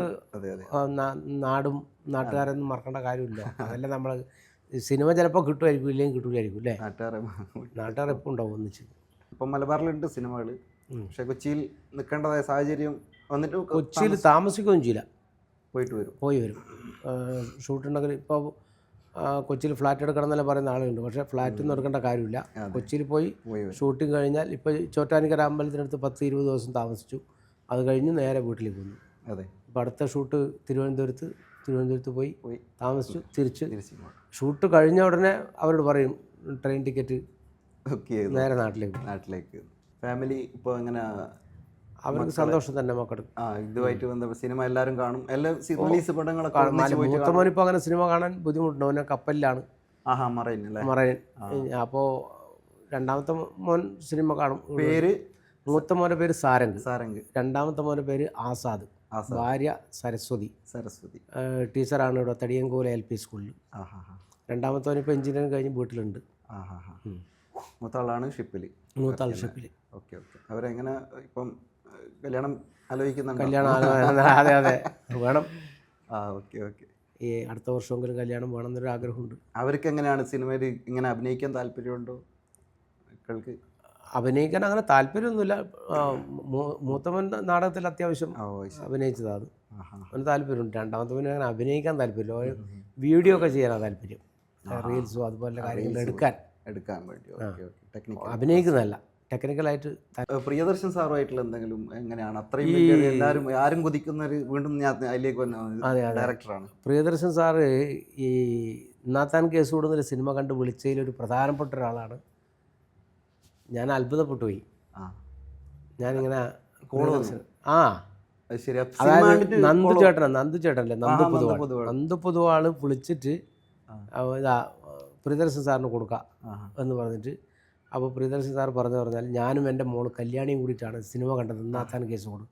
നാടും നാട്ടുകാരൊന്നും മറക്കേണ്ട കാര്യമില്ല. അതല്ല, നമ്മൾ സിനിമ ചിലപ്പോൾ കിട്ടുമായിരിക്കും, ഇല്ലെങ്കിൽ കിട്ടൂലായിരിക്കും അല്ലേ? നാട്ടുകാർ എപ്പോൾ ഉണ്ടാവും ഒന്നിച്ച്. ഇപ്പം മലബാറിലുണ്ട് സിനിമകൾ, പക്ഷേ കൊച്ചിയിൽ നിൽക്കേണ്ടതായ സാഹചര്യം വന്നിട്ട് കൊച്ചിയിൽ താമസിക്കുകയും ചെയ്യില്ല, പോയി വരും. ഷൂട്ടുണ്ടെങ്കിൽ ഇപ്പോൾ കൊച്ചിയിൽ ഫ്ലാറ്റ് എടുക്കണം എന്നല്ല പറയുന്ന ആളുകളുണ്ട്, പക്ഷേ ഫ്ലാറ്റൊന്നും എടുക്കേണ്ട കാര്യമില്ല. കൊച്ചിയിൽ പോയി ഷൂട്ടിങ് കഴിഞ്ഞാൽ ഇപ്പോൾ ചോറ്റാനിക്കര അമ്പലത്തിനടുത്ത് 10-20 ദിവസം താമസിച്ചു. അത് കഴിഞ്ഞ് നേരെ വീട്ടിലേക്ക് വന്നു. ഇപ്പോൾ അടുത്ത ഷൂട്ട് തിരുവനന്തപുരത്ത് പോയി താമസിച്ചു. തിരിച്ച് ഷൂട്ട് കഴിഞ്ഞ ഉടനെ അവരോട് പറയും ട്രെയിൻ ടിക്കറ്റ് നേരെ നാട്ടിലേക്ക്. ഫാമിലി ഇപ്പോൾ എങ്ങനെ? അവർക്ക് സന്തോഷം തന്നെ മക്കൾ. ഇതുമായിട്ട് ബന്ധപ്പെട്ട സിനിമ എല്ലാവരും കാണും, എല്ലാ റിലീസ് പടങ്ങളൊക്കെ. മൂത്ത മോൻ ഇപ്പോൾ അങ്ങനെ സിനിമ കാണാൻ ബുദ്ധിമുട്ടുണ്ട്, അവനെ കപ്പലിലാണ് മറൈൻ. അപ്പോൾ രണ്ടാമത്തെ മോൻ സിനിമ കാണും. പേര്? മൂത്ത മോൻ്റെ പേര് സാരംഗ്, രണ്ടാമത്തെ മോൻ്റെ പേര് ആസാദ്, ഭാര്യ സരസ്വതി. ടീച്ചറാണ് ഇവിടെ തടിയൻകോല LP സ്കൂളിൽ. രണ്ടാമത്തവൻ ഇപ്പോൾ എഞ്ചിനീയറിംഗ് കഴിഞ്ഞ് വീട്ടിലുണ്ട്. മൂത്താളാണ് ഷിപ്പിൽ. ഓക്കെ. അവരെങ്ങനെ ഇപ്പം കല്യാണം ആലോചിക്കുന്നുണ്ട്? അതെ വേണം. ഓക്കെ. ഈ അടുത്ത വർഷമെങ്കിലും കല്യാണം വേണം എന്നൊരു ആഗ്രഹമുണ്ട്. അവർക്ക് എങ്ങനെയാണ് സിനിമയിൽ ഇങ്ങനെ അഭിനയിക്കാൻ താല്പര്യമുണ്ടോ? മക്കൾക്ക് അഭിനയിക്കാൻ അങ്ങനെ താല്പര്യമൊന്നുമില്ല. മൂത്തവൻ നാടകത്തിൽ അത്യാവശ്യം അഭിനയിച്ചതാണ്, അവന് താല്പര്യമുണ്ട്. രണ്ടാമത്തവന് അങ്ങനെ അഭിനയിക്കാൻ താല്പര്യമില്ല, വീഡിയോ ഒക്കെ ചെയ്യാനാണ് താല്പര്യം, റീൽസോ അതുപോലെ കാര്യങ്ങൾ എടുക്കാൻ വേണ്ടി. അഭിനയിക്കുന്നതല്ല, ടെക്നിക്കലായിട്ട്. പ്രിയദർശൻ സാറുമായിട്ടുള്ള എന്തെങ്കിലും എങ്ങനെയാണ്? അത്രയും എല്ലാവരും ആരും കൊതിക്കുന്ന ഒരു വീണ്ടും അതിലേക്ക് ഡയറക്ടറാണ് പ്രിയദർശൻ സാറ്. ഈ നാത്താൻ കേസ് കൂടുന്നൊരു സിനിമ കണ്ട് വിളിച്ചതിലൊരു പ്രധാനപ്പെട്ട ഒരാളാണ്. ഞാൻ അത്ഭുതപ്പെട്ടു പോയി. ഞാനിങ്ങനെ അതായത് നന്ദു ചേട്ടനല്ലേ, നന്ദു പൊതുവാൾ വിളിച്ചിട്ട് ഇതാ പ്രിയദർശൻ സാറിന് കൊടുക്കാം എന്ന് പറഞ്ഞിട്ട്. അപ്പോൾ പ്രിയദർശൻ സാർ പറഞ്ഞാൽ ഞാനും എൻ്റെ മോള് കല്യാണിയും കൂടിയിട്ടാണ് സിനിമ കണ്ടത്, നാത്താൻ കേസ് കൊണ്ട്.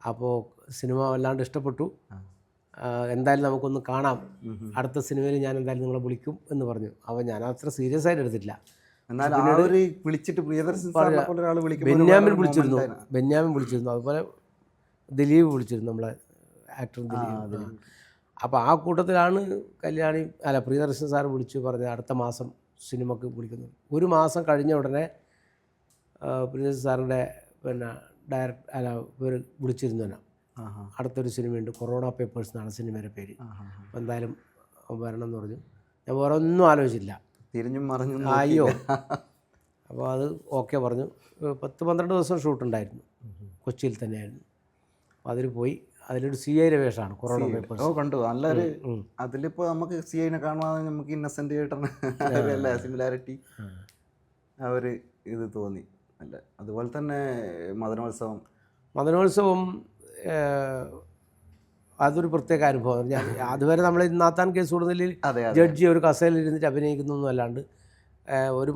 അപ്പോൾ സിനിമ വല്ലാണ്ട് ഇഷ്ടപ്പെട്ടു, എന്തായാലും നമുക്കൊന്ന് കാണാം, അടുത്ത സിനിമയിൽ ഞാൻ എന്തായാലും നിങ്ങളെ വിളിക്കും എന്ന് പറഞ്ഞു. അപ്പോൾ ഞാൻ അത്ര സീരിയസ് ആയിട്ട് എടുത്തിട്ടില്ല. വിളിച്ചിട്ട് ബെന്യാമിൻ വിളിച്ചിരുന്നു, അതുപോലെ ദിലീപ് വിളിച്ചിരുന്നു, നമ്മളെ ആക്ടർ ദിലീപ്. അപ്പോൾ ആ കൂട്ടത്തിലാണ് പ്രിയദർശൻ സാർ വിളിച്ചു പറഞ്ഞത് അടുത്ത മാസം സിനിമക്ക് വിളിക്കുന്നത്. ഒരു മാസം കഴിഞ്ഞ ഉടനെ പ്രിയദർശൻ സാറിൻ്റെ ഇവർ വിളിച്ചിരുന്നു തന്നെ, അടുത്തൊരു സിനിമയുണ്ട്, കൊറോണ പേപ്പേഴ്സ് എന്നാണ് സിനിമയുടെ പേര്, അപ്പോൾ എന്തായാലും വരണം എന്ന് പറഞ്ഞു. ഞാൻ വേറെ ഒന്നും ആലോചിച്ചില്ല, തിരിഞ്ഞും മറിഞ്ഞു അയ്യോ. അപ്പോൾ അത് ഓക്കെ പറഞ്ഞു. 10-12 ദിവസം ഷൂട്ടുണ്ടായിരുന്നു, കൊച്ചിയിൽ തന്നെയായിരുന്നു. അപ്പോൾ അതിൽ പോയി, അതിലൊരു CI വേഷമാണ് കൊറോണ പേപ്പേഴ്സ്. കണ്ടു, നല്ലൊരു. അതിലിപ്പോൾ നമുക്ക് CI കാണുവാൻ നമുക്ക് ഇന്നസെൻ്റ് ചേട്ടൻ അല്ല സിമിലാരിറ്റി ആ ഒരു ഇത് തോന്നി. അല്ല അതുപോലെ തന്നെ മദനോത്സവം അതൊരു പ്രത്യേക അനുഭവം. ഞാൻ അതുവരെ നമ്മൾ നാത്താൻ കേസ് കൂടുതലിൽ ജഡ്ജി ഒരു കസേരയിൽ ഇരുന്നിട്ട് അഭിനയിക്കുന്നൊന്നും അല്ലാണ്ട് ഒരു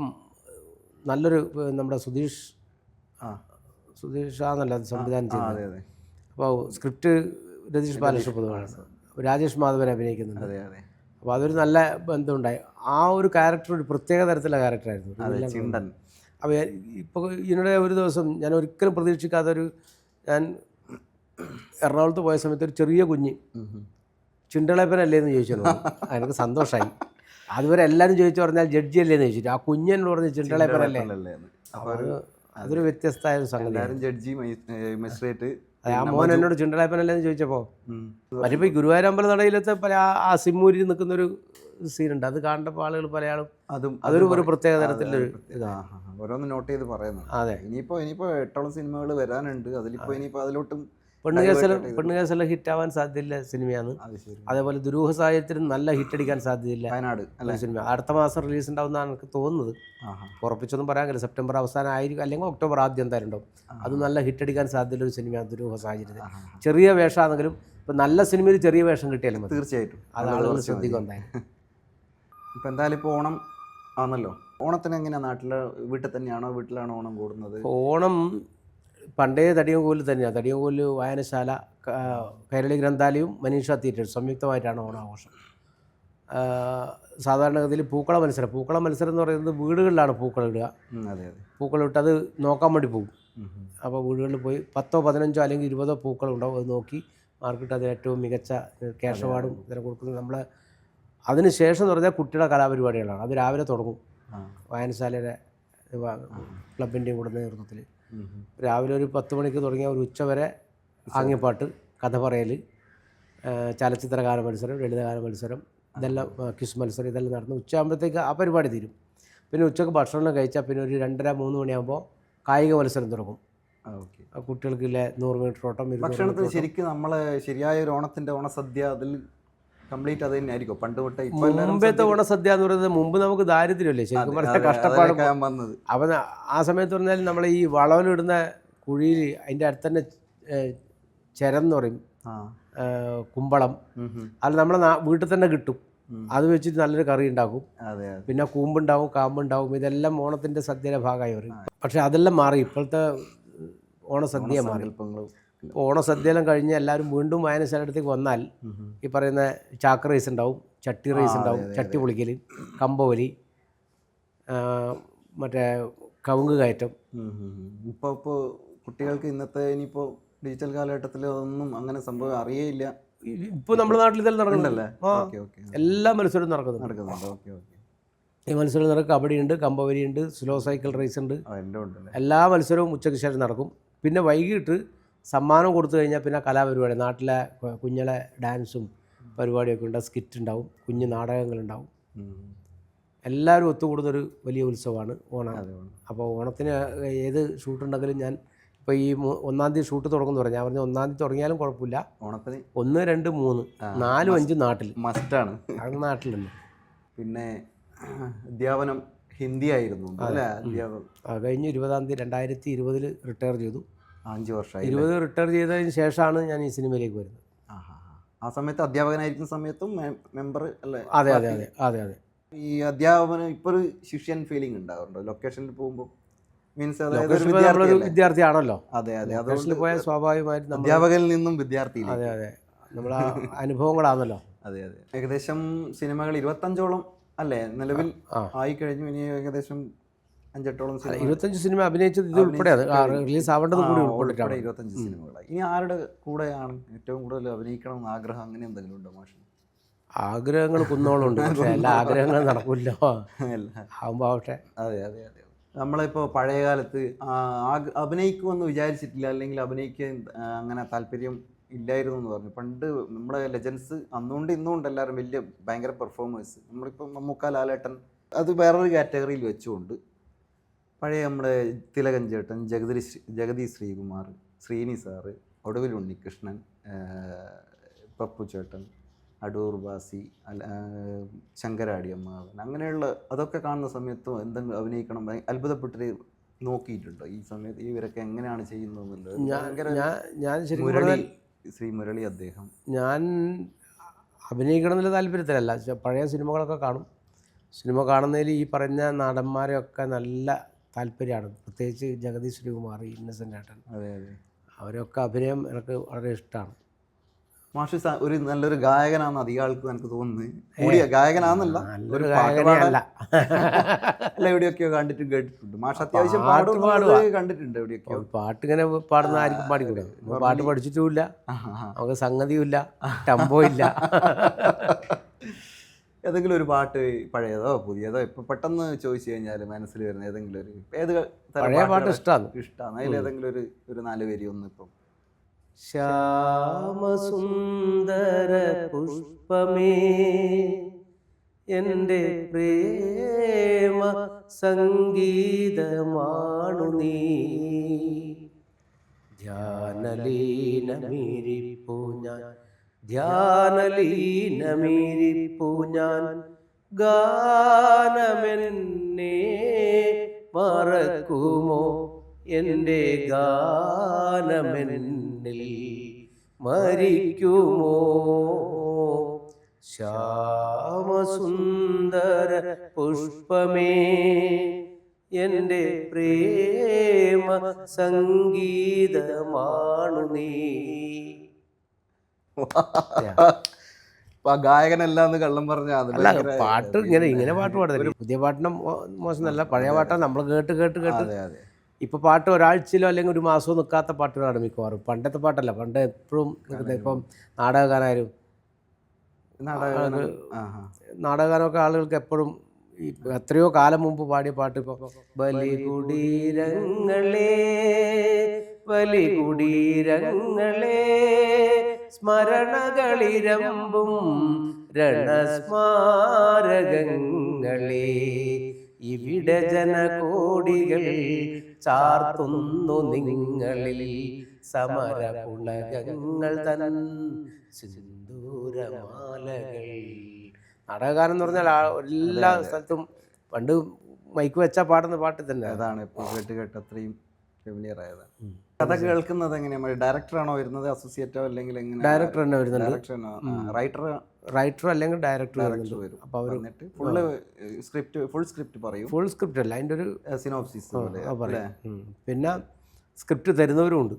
നല്ലൊരു നമ്മുടെ സുധീഷ് എന്നല്ല സംവിധാനം ചെയ്യുന്നത്. അപ്പോൾ സ്ക്രിപ്റ്റ് രതീഷ് ബാലകൃഷ്ണ, രാജേഷ് മാധവൻ അഭിനയിക്കുന്നുണ്ട്. അപ്പോൾ അതൊരു നല്ല ബന്ധമുണ്ടായി. ആ ഒരു ക്യാരക്ടർ ഒരു പ്രത്യേക തരത്തിലുള്ള ക്യാരക്ടറായിരുന്നു. അപ്പോൾ ഇപ്പോൾ ഇതിനിടെ ഒരു ദിവസം ഞാൻ ഒരിക്കലും പ്രതീക്ഷിക്കാത്തൊരു, ഞാൻ എറണാകുളത്ത് പോയ സമയത്ത് ഒരു ചെറിയ കുഞ്ഞ് ചിണ്ടളേപ്പനല്ലേ എന്ന് ചോദിച്ചു. എനിക്ക് സന്തോഷമായി. അതുവരെ എല്ലാവരും ചോദിച്ചു പറഞ്ഞാൽ ജഡ്ജി അല്ലേന്ന് ചോദിച്ചിട്ട്, ആ കുഞ്ഞെന്ന് പറഞ്ഞ് ചിണ്ടളേപ്പനല്ലേ. അതൊരു വ്യത്യസ്തമായ ഒരു സംഗതി. ആ മോൻ എന്നോട് ചിണ്ടളേപ്പനല്ലേന്ന് ചോദിച്ചപ്പോൾ മറ്റിപ്പോൾ ഗുരുവായൂർ അമ്പല നടയിലത്തെ പല ആ സിമ്മൂരിൽ നിൽക്കുന്നൊരു സീനുണ്ട്, അത് കാണുമ്പോൾ ആളുകൾ പലയാളും അതൊരു പ്രത്യേക തരത്തിലൊരു ഇതാണ്. ഓരോന്ന് നോട്ട് ചെയ്ത് പറയുന്നത്. അതെ, ഇനിയിപ്പോൾ 8ഓളം സിനിമകൾ വരാനുണ്ട്. ഇനിയിപ്പോൾ അതിലോട്ടും പെണ്ണുകേസെല്ലാം ഹിറ്റാവാൻ സാധ്യതയില്ല സിനിമയാണ്. അതേപോലെ ദുരൂഹ സാഹചര്യത്തിന് നല്ല ഹിറ്റടിക്കാൻ സാധ്യതയില്ല സിനിമ. അടുത്ത മാസം റിലീസ് ഉണ്ടാവുന്നതാണ് എനിക്ക് തോന്നുന്നത്. ഉറപ്പിച്ചൊന്നും പറയാൻ കഴിയില്ല, സെപ്റ്റംബർ അവസാനം ആയിരിക്കും, അല്ലെങ്കിൽ ഒക്ടോബർ ആദ്യം എന്തായാലും ഉണ്ടാവും. അത് നല്ല ഹിറ്റടിക്കാൻ സാധ്യതയുള്ള ഒരു സിനിമയാണ് ദുരൂഹ സാഹചര്യത്തിൽ. ചെറിയ വേഷമാണെങ്കിലും ഇപ്പം നല്ല സിനിമയിൽ ചെറിയ വേഷം കിട്ടിയാലും തീർച്ചയായിട്ടും അത് ആളുകൾ ശ്രദ്ധിക്കും എന്തായാലും. ഇപ്പം എന്തായാലും ഇപ്പോൾ ഓണം ആണല്ലോ. ഓണത്തിന് എങ്ങനെയാണ് വീട്ടിൽ തന്നെയാണോ, വീട്ടിലാണോ ഓണം കൂടുന്നത്? ഓണം പണ്ടേ തടിയൻകോലിൽ തന്നെയാണ്. തടിയൻകോലിൽ വായനശാല, കൈരളി ഗ്രന്ഥാലയവും മനീഷ തിയേറ്റേഴ്സ് സംയുക്തമായിട്ടാണ് ഓണാഘോഷം. സാധാരണഗതിയിൽ പൂക്കള മത്സരം എന്ന് പറയുന്നത് വീടുകളിലാണ് പൂക്കളിടുക. പൂക്കളിട്ട് അത് നോക്കാൻ വേണ്ടി പോകും. അപ്പോൾ വീടുകളിൽ പോയി 10, 15 അല്ലെങ്കിൽ 20 പൂക്കളുണ്ടാവും. അത് നോക്കി മാർക്കിട്ട് അതിന് ഏറ്റവും മികച്ച ക്യാഷ് അവാർഡും ഇതിനെ കൊടുക്കുന്നത്. നമ്മൾ അതിന് ശേഷം എന്ന് പറഞ്ഞാൽ കുട്ടികളുടെ കലാപരിപാടികളാണ്. അത് രാവിലെ തുടങ്ങും, വായനശാലയുടെ ക്ലബിൻ്റെയും കൂടെ നേതൃത്വത്തിൽ. രാവിലെ ഒരു 10 മണിക്ക് തുടങ്ങിയ ഒരു ഉച്ചവരെ ആംഗ്യപ്പാട്ട്, കഥ പറയൽ, ചലച്ചിത്രഗാന മത്സരം, ലളിതഗാന മത്സരം, ഇതെല്ലാം ക്വിസ് മത്സരം, ഇതെല്ലാം നടന്ന് ഉച്ചയാകുമ്പോഴത്തേക്ക് ആ പരിപാടി തീരും. പിന്നെ ഉച്ചക്ക് ഭക്ഷണം കഴിച്ചാൽ പിന്നെ ഒരു 2:30-3 മണിയാകുമ്പോൾ കായിക മത്സരം തുടങ്ങും. കുട്ടികൾക്കില്ലേ 100 മീറ്റർ ഓട്ടം. ഭക്ഷണത്തിൽ ശരിക്കും നമ്മളെ ശരിയായ ഒരു ഓണത്തിൻ്റെ ഓണസദ്യ അതിൽ കംപ്ലീറ്റ് അത് തന്നെ ആയിരിക്കും പണ്ട് തൊട്ടേ. മുമ്പത്തെ ഓണസദ്യ എന്ന് പറയുന്നത് മുമ്പ് നമുക്ക് ദാരിദ്ര്യമല്ലേ ശരിക്കും പറഞ്ഞാൽ, കഷ്ടപ്പാട് വന്നത്. അപ്പം ആ സമയത്ത് പറഞ്ഞാൽ നമ്മൾ ഈ വളവിലിടുന്ന കുഴിയിൽ അതിൻ്റെ അടുത്ത് തന്നെ ചെരം എന്ന് പറയും, കുമ്പളം, അത് നമ്മളെ വീട്ടിൽ തന്നെ കിട്ടും. അത് വെച്ചിട്ട് നല്ലൊരു കറി ഉണ്ടാക്കും. പിന്നെ കൂമ്പുണ്ടാവും, കാമ്പുണ്ടാവും. ഇതെല്ലാം ഓണത്തിൻ്റെ സദ്യയുടെ ഭാഗമായി വരും. പക്ഷെ അതെല്ലാം മാറി, ഇപ്പോഴത്തെ ഓണസദ്യ മാറി. ഓണസദ്യയെല്ലാം കഴിഞ്ഞ് എല്ലാവരും വീണ്ടും വായനശാലയിടത്തേക്ക് വന്നാൽ ഈ പറയുന്ന ചാക്ക് റൈസ് ഉണ്ടാവും, ചട്ടി റൈസ് ഉണ്ടാവും, ചട്ടി പൊളിക്കൽ, കമ്പവലി, മറ്റേ കവുങ്ങ് കയറ്റം. ഇപ്പോൾ കുട്ടികൾക്ക് ഇന്നത്തെ ഇനിയിപ്പോൾ ഡിജിറ്റൽ കാലഘട്ടത്തിൽ അതൊന്നും അങ്ങനെ സംഭവം അറിയേയില്ല. ഇപ്പോൾ നമ്മുടെ നാട്ടിൽ ഇതെല്ലാം നടക്കുന്നുണ്ടല്ലേ, എല്ലാ മത്സരവും നടക്കുന്നുണ്ട്. ഈ മത്സരം നടക്കും. കബഡിയുണ്ട്, കമ്പവലിയുണ്ട്, സ്ലോ സൈക്കിൾ റേസ് ഉണ്ട്. എല്ലാ മത്സരവും ഉച്ചയ്ക്ക് ശേഷം നടക്കും. പിന്നെ വൈകിട്ട് സമ്മാനം കൊടുത്തു കഴിഞ്ഞാൽ പിന്നെ കലാപരിപാടി, നാട്ടിലെ കുഞ്ഞളെ ഡാൻസും പരിപാടിയൊക്കെ ഉണ്ടാവും, സ്കിറ്റ് ഉണ്ടാവും, കുഞ്ഞു നാടകങ്ങളുണ്ടാവും. എല്ലാവരും ഒത്തുകൂടുന്നൊരു വലിയ ഉത്സവമാണ് ഓണം. അപ്പോൾ ഓണത്തിന് ഏത് ഷൂട്ടുണ്ടെങ്കിലും ഞാൻ ഇപ്പോൾ ഈ 1-ാം തീയതി ഷൂട്ട് തുടങ്ങുമെന്ന് പറഞ്ഞു. ഞാൻ പറഞ്ഞു 1-ാം തീയതി തുടങ്ങിയാലും കുഴപ്പമില്ല, ഓണത്തിന് 1, 2, 3, 4, 5 നാട്ടിൽ മസ്റ്റാണ്. അത് നാട്ടിലുണ്ട്. പിന്നെ അധ്യാപനം ഹിന്ദി ആയിരുന്നു അല്ലേ? കഴിഞ്ഞ് 20-ാം തീയതി 2020 റിട്ടയർ ചെയ്തു. 5 വർഷമായി. 20 റിട്ടയർ ചെയ്തതിന് ശേഷമാണ് ഞാൻ ഈ സിനിമയിലേക്ക് വരുന്നത്. ആ സമയത്ത് അധ്യാപകനായിരിക്കുന്ന സമയത്തും മെമ്പർ അല്ലേ? അതെ അതെ അതെ അതെ അതെ. ഈ അധ്യാപകന് ഇപ്പോൾ ഒരു ശിഷ്യൻ ഫീലിംഗ് ഉണ്ടാവാറുണ്ടോ ലൊക്കേഷനിൽ പോകുമ്പോൾ? മീൻസ് അതായത് ഒരു ലൊക്കേഷനിൽ പോയി നമ്മളൊരു വിദ്യാർത്ഥി വിദ്യാർത്ഥിയാണല്ലോ. അതെ അതെ. ലൊക്കേഷനിൽ അതുകൊണ്ട് പോയാൽ സ്വാഭാവികമായിട്ട് നമ്മൾ അധ്യാപകനിൽ നിന്നും വിദ്യാർത്ഥിയിലേക്ക്. അതെ അതെ നമ്മൾ ആ അനുഭവങ്ങളാണല്ലോ. അതെ അതെ. ഏകദേശം സിനിമകൾ 25ഓളം അല്ലേ നിലവിൽ ആ ആയിക്കഴിഞ്ഞു. ഇനി ഏകദേശം 5-8ഓളം സിനിമ 25 സിനിമ അഭിനയിച്ചത് ഇത് ഉൾപ്പെടെ റിലീസ് ആവേണ്ടത് കൂടി ഉൾപ്പെട്ടിട്ടാണ്. 25 സിനിമകളായി. ഇനി ആരുടെ കൂടെയാണ് ഏറ്റവും കൂടുതൽ അഭിനയിക്കണം എന്ന് ആഗ്രഹം, അങ്ങനെ എന്തെങ്കിലും ഉണ്ടോ മാഷ്? ആഗ്രഹങ്ങൾ കുന്നോളം ഉണ്ട്, പക്ഷേ എല്ലാ ആഗ്രഹങ്ങളും നടക്കില്ലോ. അല്ല. ആകുമ്പോൾ ആവട്ടെ. അതെ അതെ അതെ. നമ്മളിപ്പോൾ പഴയ കാലത്ത് അഭിനയിക്കുമെന്ന് വിചാരിച്ചിട്ടില്ല, അല്ലെങ്കിൽ അഭിനയിക്കാൻ അങ്ങനെ താല്പര്യം ഇല്ലായിരുന്നു എന്ന് പറഞ്ഞു. പണ്ട് നമ്മുടെ ലെജൻസ് അന്നുകൊണ്ട് ഇന്നുകൊണ്ട് എല്ലാവരും വലിയ ഭയങ്കര പെർഫോമേഴ്സ്. നമ്മളിപ്പോൾ മമ്മൂക്ക, ലാലേട്ടൻ അത് വേറൊരു കാറ്റഗറിയിൽ വെച്ചുകൊണ്ട് പഴയ നമ്മുടെ തിലകൻ ചേട്ടൻ, ജഗതി ശ്രീകുമാർ, ശ്രീനി സാറ്, ഒടുവിൽ ഉണ്ണികൃഷ്ണൻ, പപ്പു ചേട്ടൻ, അടൂർ ബാസി, ശങ്കരാടിയമ്മാവൻ, അങ്ങനെയുള്ള അതൊക്കെ കാണുന്ന സമയത്ത് എന്തെങ്കിലും അഭിനയിക്കണം അത്ഭുതപ്പെട്ട് നോക്കിയിട്ടുണ്ടോ ഈ സമയത്ത് ഇവരൊക്കെ എങ്ങനെയാണ് ചെയ്യുന്നതെന്നുള്ളത്? ഞാൻ ശരിക്കും മുരളി, ശ്രീ മുരളി അദ്ദേഹം. ഞാൻ അഭിനയിക്കണം എന്നുള്ള താല്പര്യത്തിലല്ല, പഴയ സിനിമകളൊക്കെ കാണും. സിനിമ കാണുന്നതിൽ ഈ പറഞ്ഞ നടന്മാരെയൊക്കെ നല്ല താല്പര്യമാണ്. പ്രത്യേകിച്ച് ജഗതി ശ്രീകുമാർ, ഇന്നസെൻ്റ് ഏട്ടൻ, അതെ അതെ, അവരൊക്കെ അഭിനയം എനിക്ക് വളരെ ഇഷ്ടമാണ്. മാഷ് ഒരു നല്ലൊരു ഗായകനാണെന്ന് അധികം ആൾക്കും എനിക്ക് തോന്നുന്നത്. കൂടിയ ഗായകനാന്നല്ല, നല്ലൊരു ഗായകനല്ല. അല്ല, എവിടെയൊക്കെയോ കണ്ടിട്ടും കേട്ടിട്ടുണ്ട്. മാഷ് അത്യാവശ്യം കണ്ടിട്ടുണ്ട് എവിടെയൊക്കെയോ. പാട്ട് ഇങ്ങനെ പാടുന്ന ആർക്കും പാടിക്കൂടാ. പാട്ട് പഠിച്ചിട്ടുമില്ല, നമുക്ക് സംഗതിയുമില്ല, ടെമ്പോ ഇല്ല. ഏതെങ്കിലും ഒരു പാട്ട് പഴയതോ പുതിയതോ ഇപ്പൊ പെട്ടെന്ന് ചോദിച്ചു കഴിഞ്ഞാൽ മനസ്സിൽ വരുന്ന ഏതെങ്കിലും ഒരു ഏത് പഴയ പാട്ട് ഇഷ്ടമാണ്. അതിൽ ഏതെങ്കിലും ഒരു 4 വരി ഒന്ന് ഇപ്പം. ശ്യാമസുന്ദര പുഷ്പമേ എൻ്റെ പ്രേമ സംഗീതമാണു നീ, ധ്യാനലീനമീരിപ്പൂ ഞാൻ, ധ്യാനലീനമീരിപ്പൂ ഞാൻ, ഗാനമെന്നെ മറക്കുമോ, എൻ്റെ ഗാനമെന്നിൽ മരിക്കുമോ. ശ്യാമസുന്ദര പുഷ്പമേ എൻ്റെ പ്രേമ സംഗീതമാണു നീ. ഗായകനല്ല എന്ന് കള്ളം പറഞ്ഞാൽ അല്ല, പാട്ട് ഇങ്ങനെ പാട്ട് പാടുന്നില്ല. പുതിയ പാട്ടിനും മോശമല്ല, പഴയ പാട്ടാണ് നമ്മൾ കേട്ട് കേട്ട് കേട്ട്. ഇപ്പോൾ പാട്ട് ഒരാഴ്ചയിലോ അല്ലെങ്കിൽ ഒരു മാസമോ നിൽക്കാത്ത പാട്ടുകളാണ് മിക്കവാറും. പണ്ടത്തെ പാട്ടല്ല, പണ്ട് എപ്പോഴും നിൽക്കുന്നത്. ഇപ്പം നാടകഗാനായാലും നാടകഗാനമൊക്കെ ആളുകൾക്ക് എപ്പോഴും എത്രയോ കാലം മുമ്പ് പാടിയ പാട്ട് ഇപ്പോൾ ബലികുടീരങ്ങളെ ബലികുടീരങ്ങളെ സ്മരണകളിരമ്പും രണസ്മാരകങ്ങളെ ഇവിടെ ജനകോടികൾ ചാർത്തുന്നു നിങ്ങളിൽ സമരപുളകങ്ങൾ തൻ സിന്ദൂരമാലകൾ. നാടകഗാനം എന്ന് പറഞ്ഞാൽ എല്ലാ സ്ഥലത്തും പണ്ട് മൈക്ക് വെച്ചാൽ പാടുന്ന പാട്ട് തന്നെ. അതാണ് ഇപ്പോൾ കേട്ട് കേട്ട് അത്രയും ഫെമിലിയർ ആയതാണ്. കഥ കേൾക്കുന്നത് എങ്ങനെയാണ്? ഡയറക്ടറാണോ വരുന്നത്, അസോസിയേറ്റോ, അല്ലെങ്കിൽ എങ്ങനെ? ഡയറക്ടർ തന്നെ വരുന്നുണ്ട്. റൈറ്റർ അല്ലെങ്കിൽ ഡയറക്ടർ വരും. അപ്പോൾ അവർ ഫുൾ സ്ക്രിപ്റ്റ് പറയും. ഫുൾ സ്ക്രിപ്റ്റ് അല്ല, അതിൻ്റെ ഒരു സിനോപ്സിസ് പറയും. പിന്നെ സ്ക്രിപ്റ്റ് തരുന്നവരും ഉണ്ട്.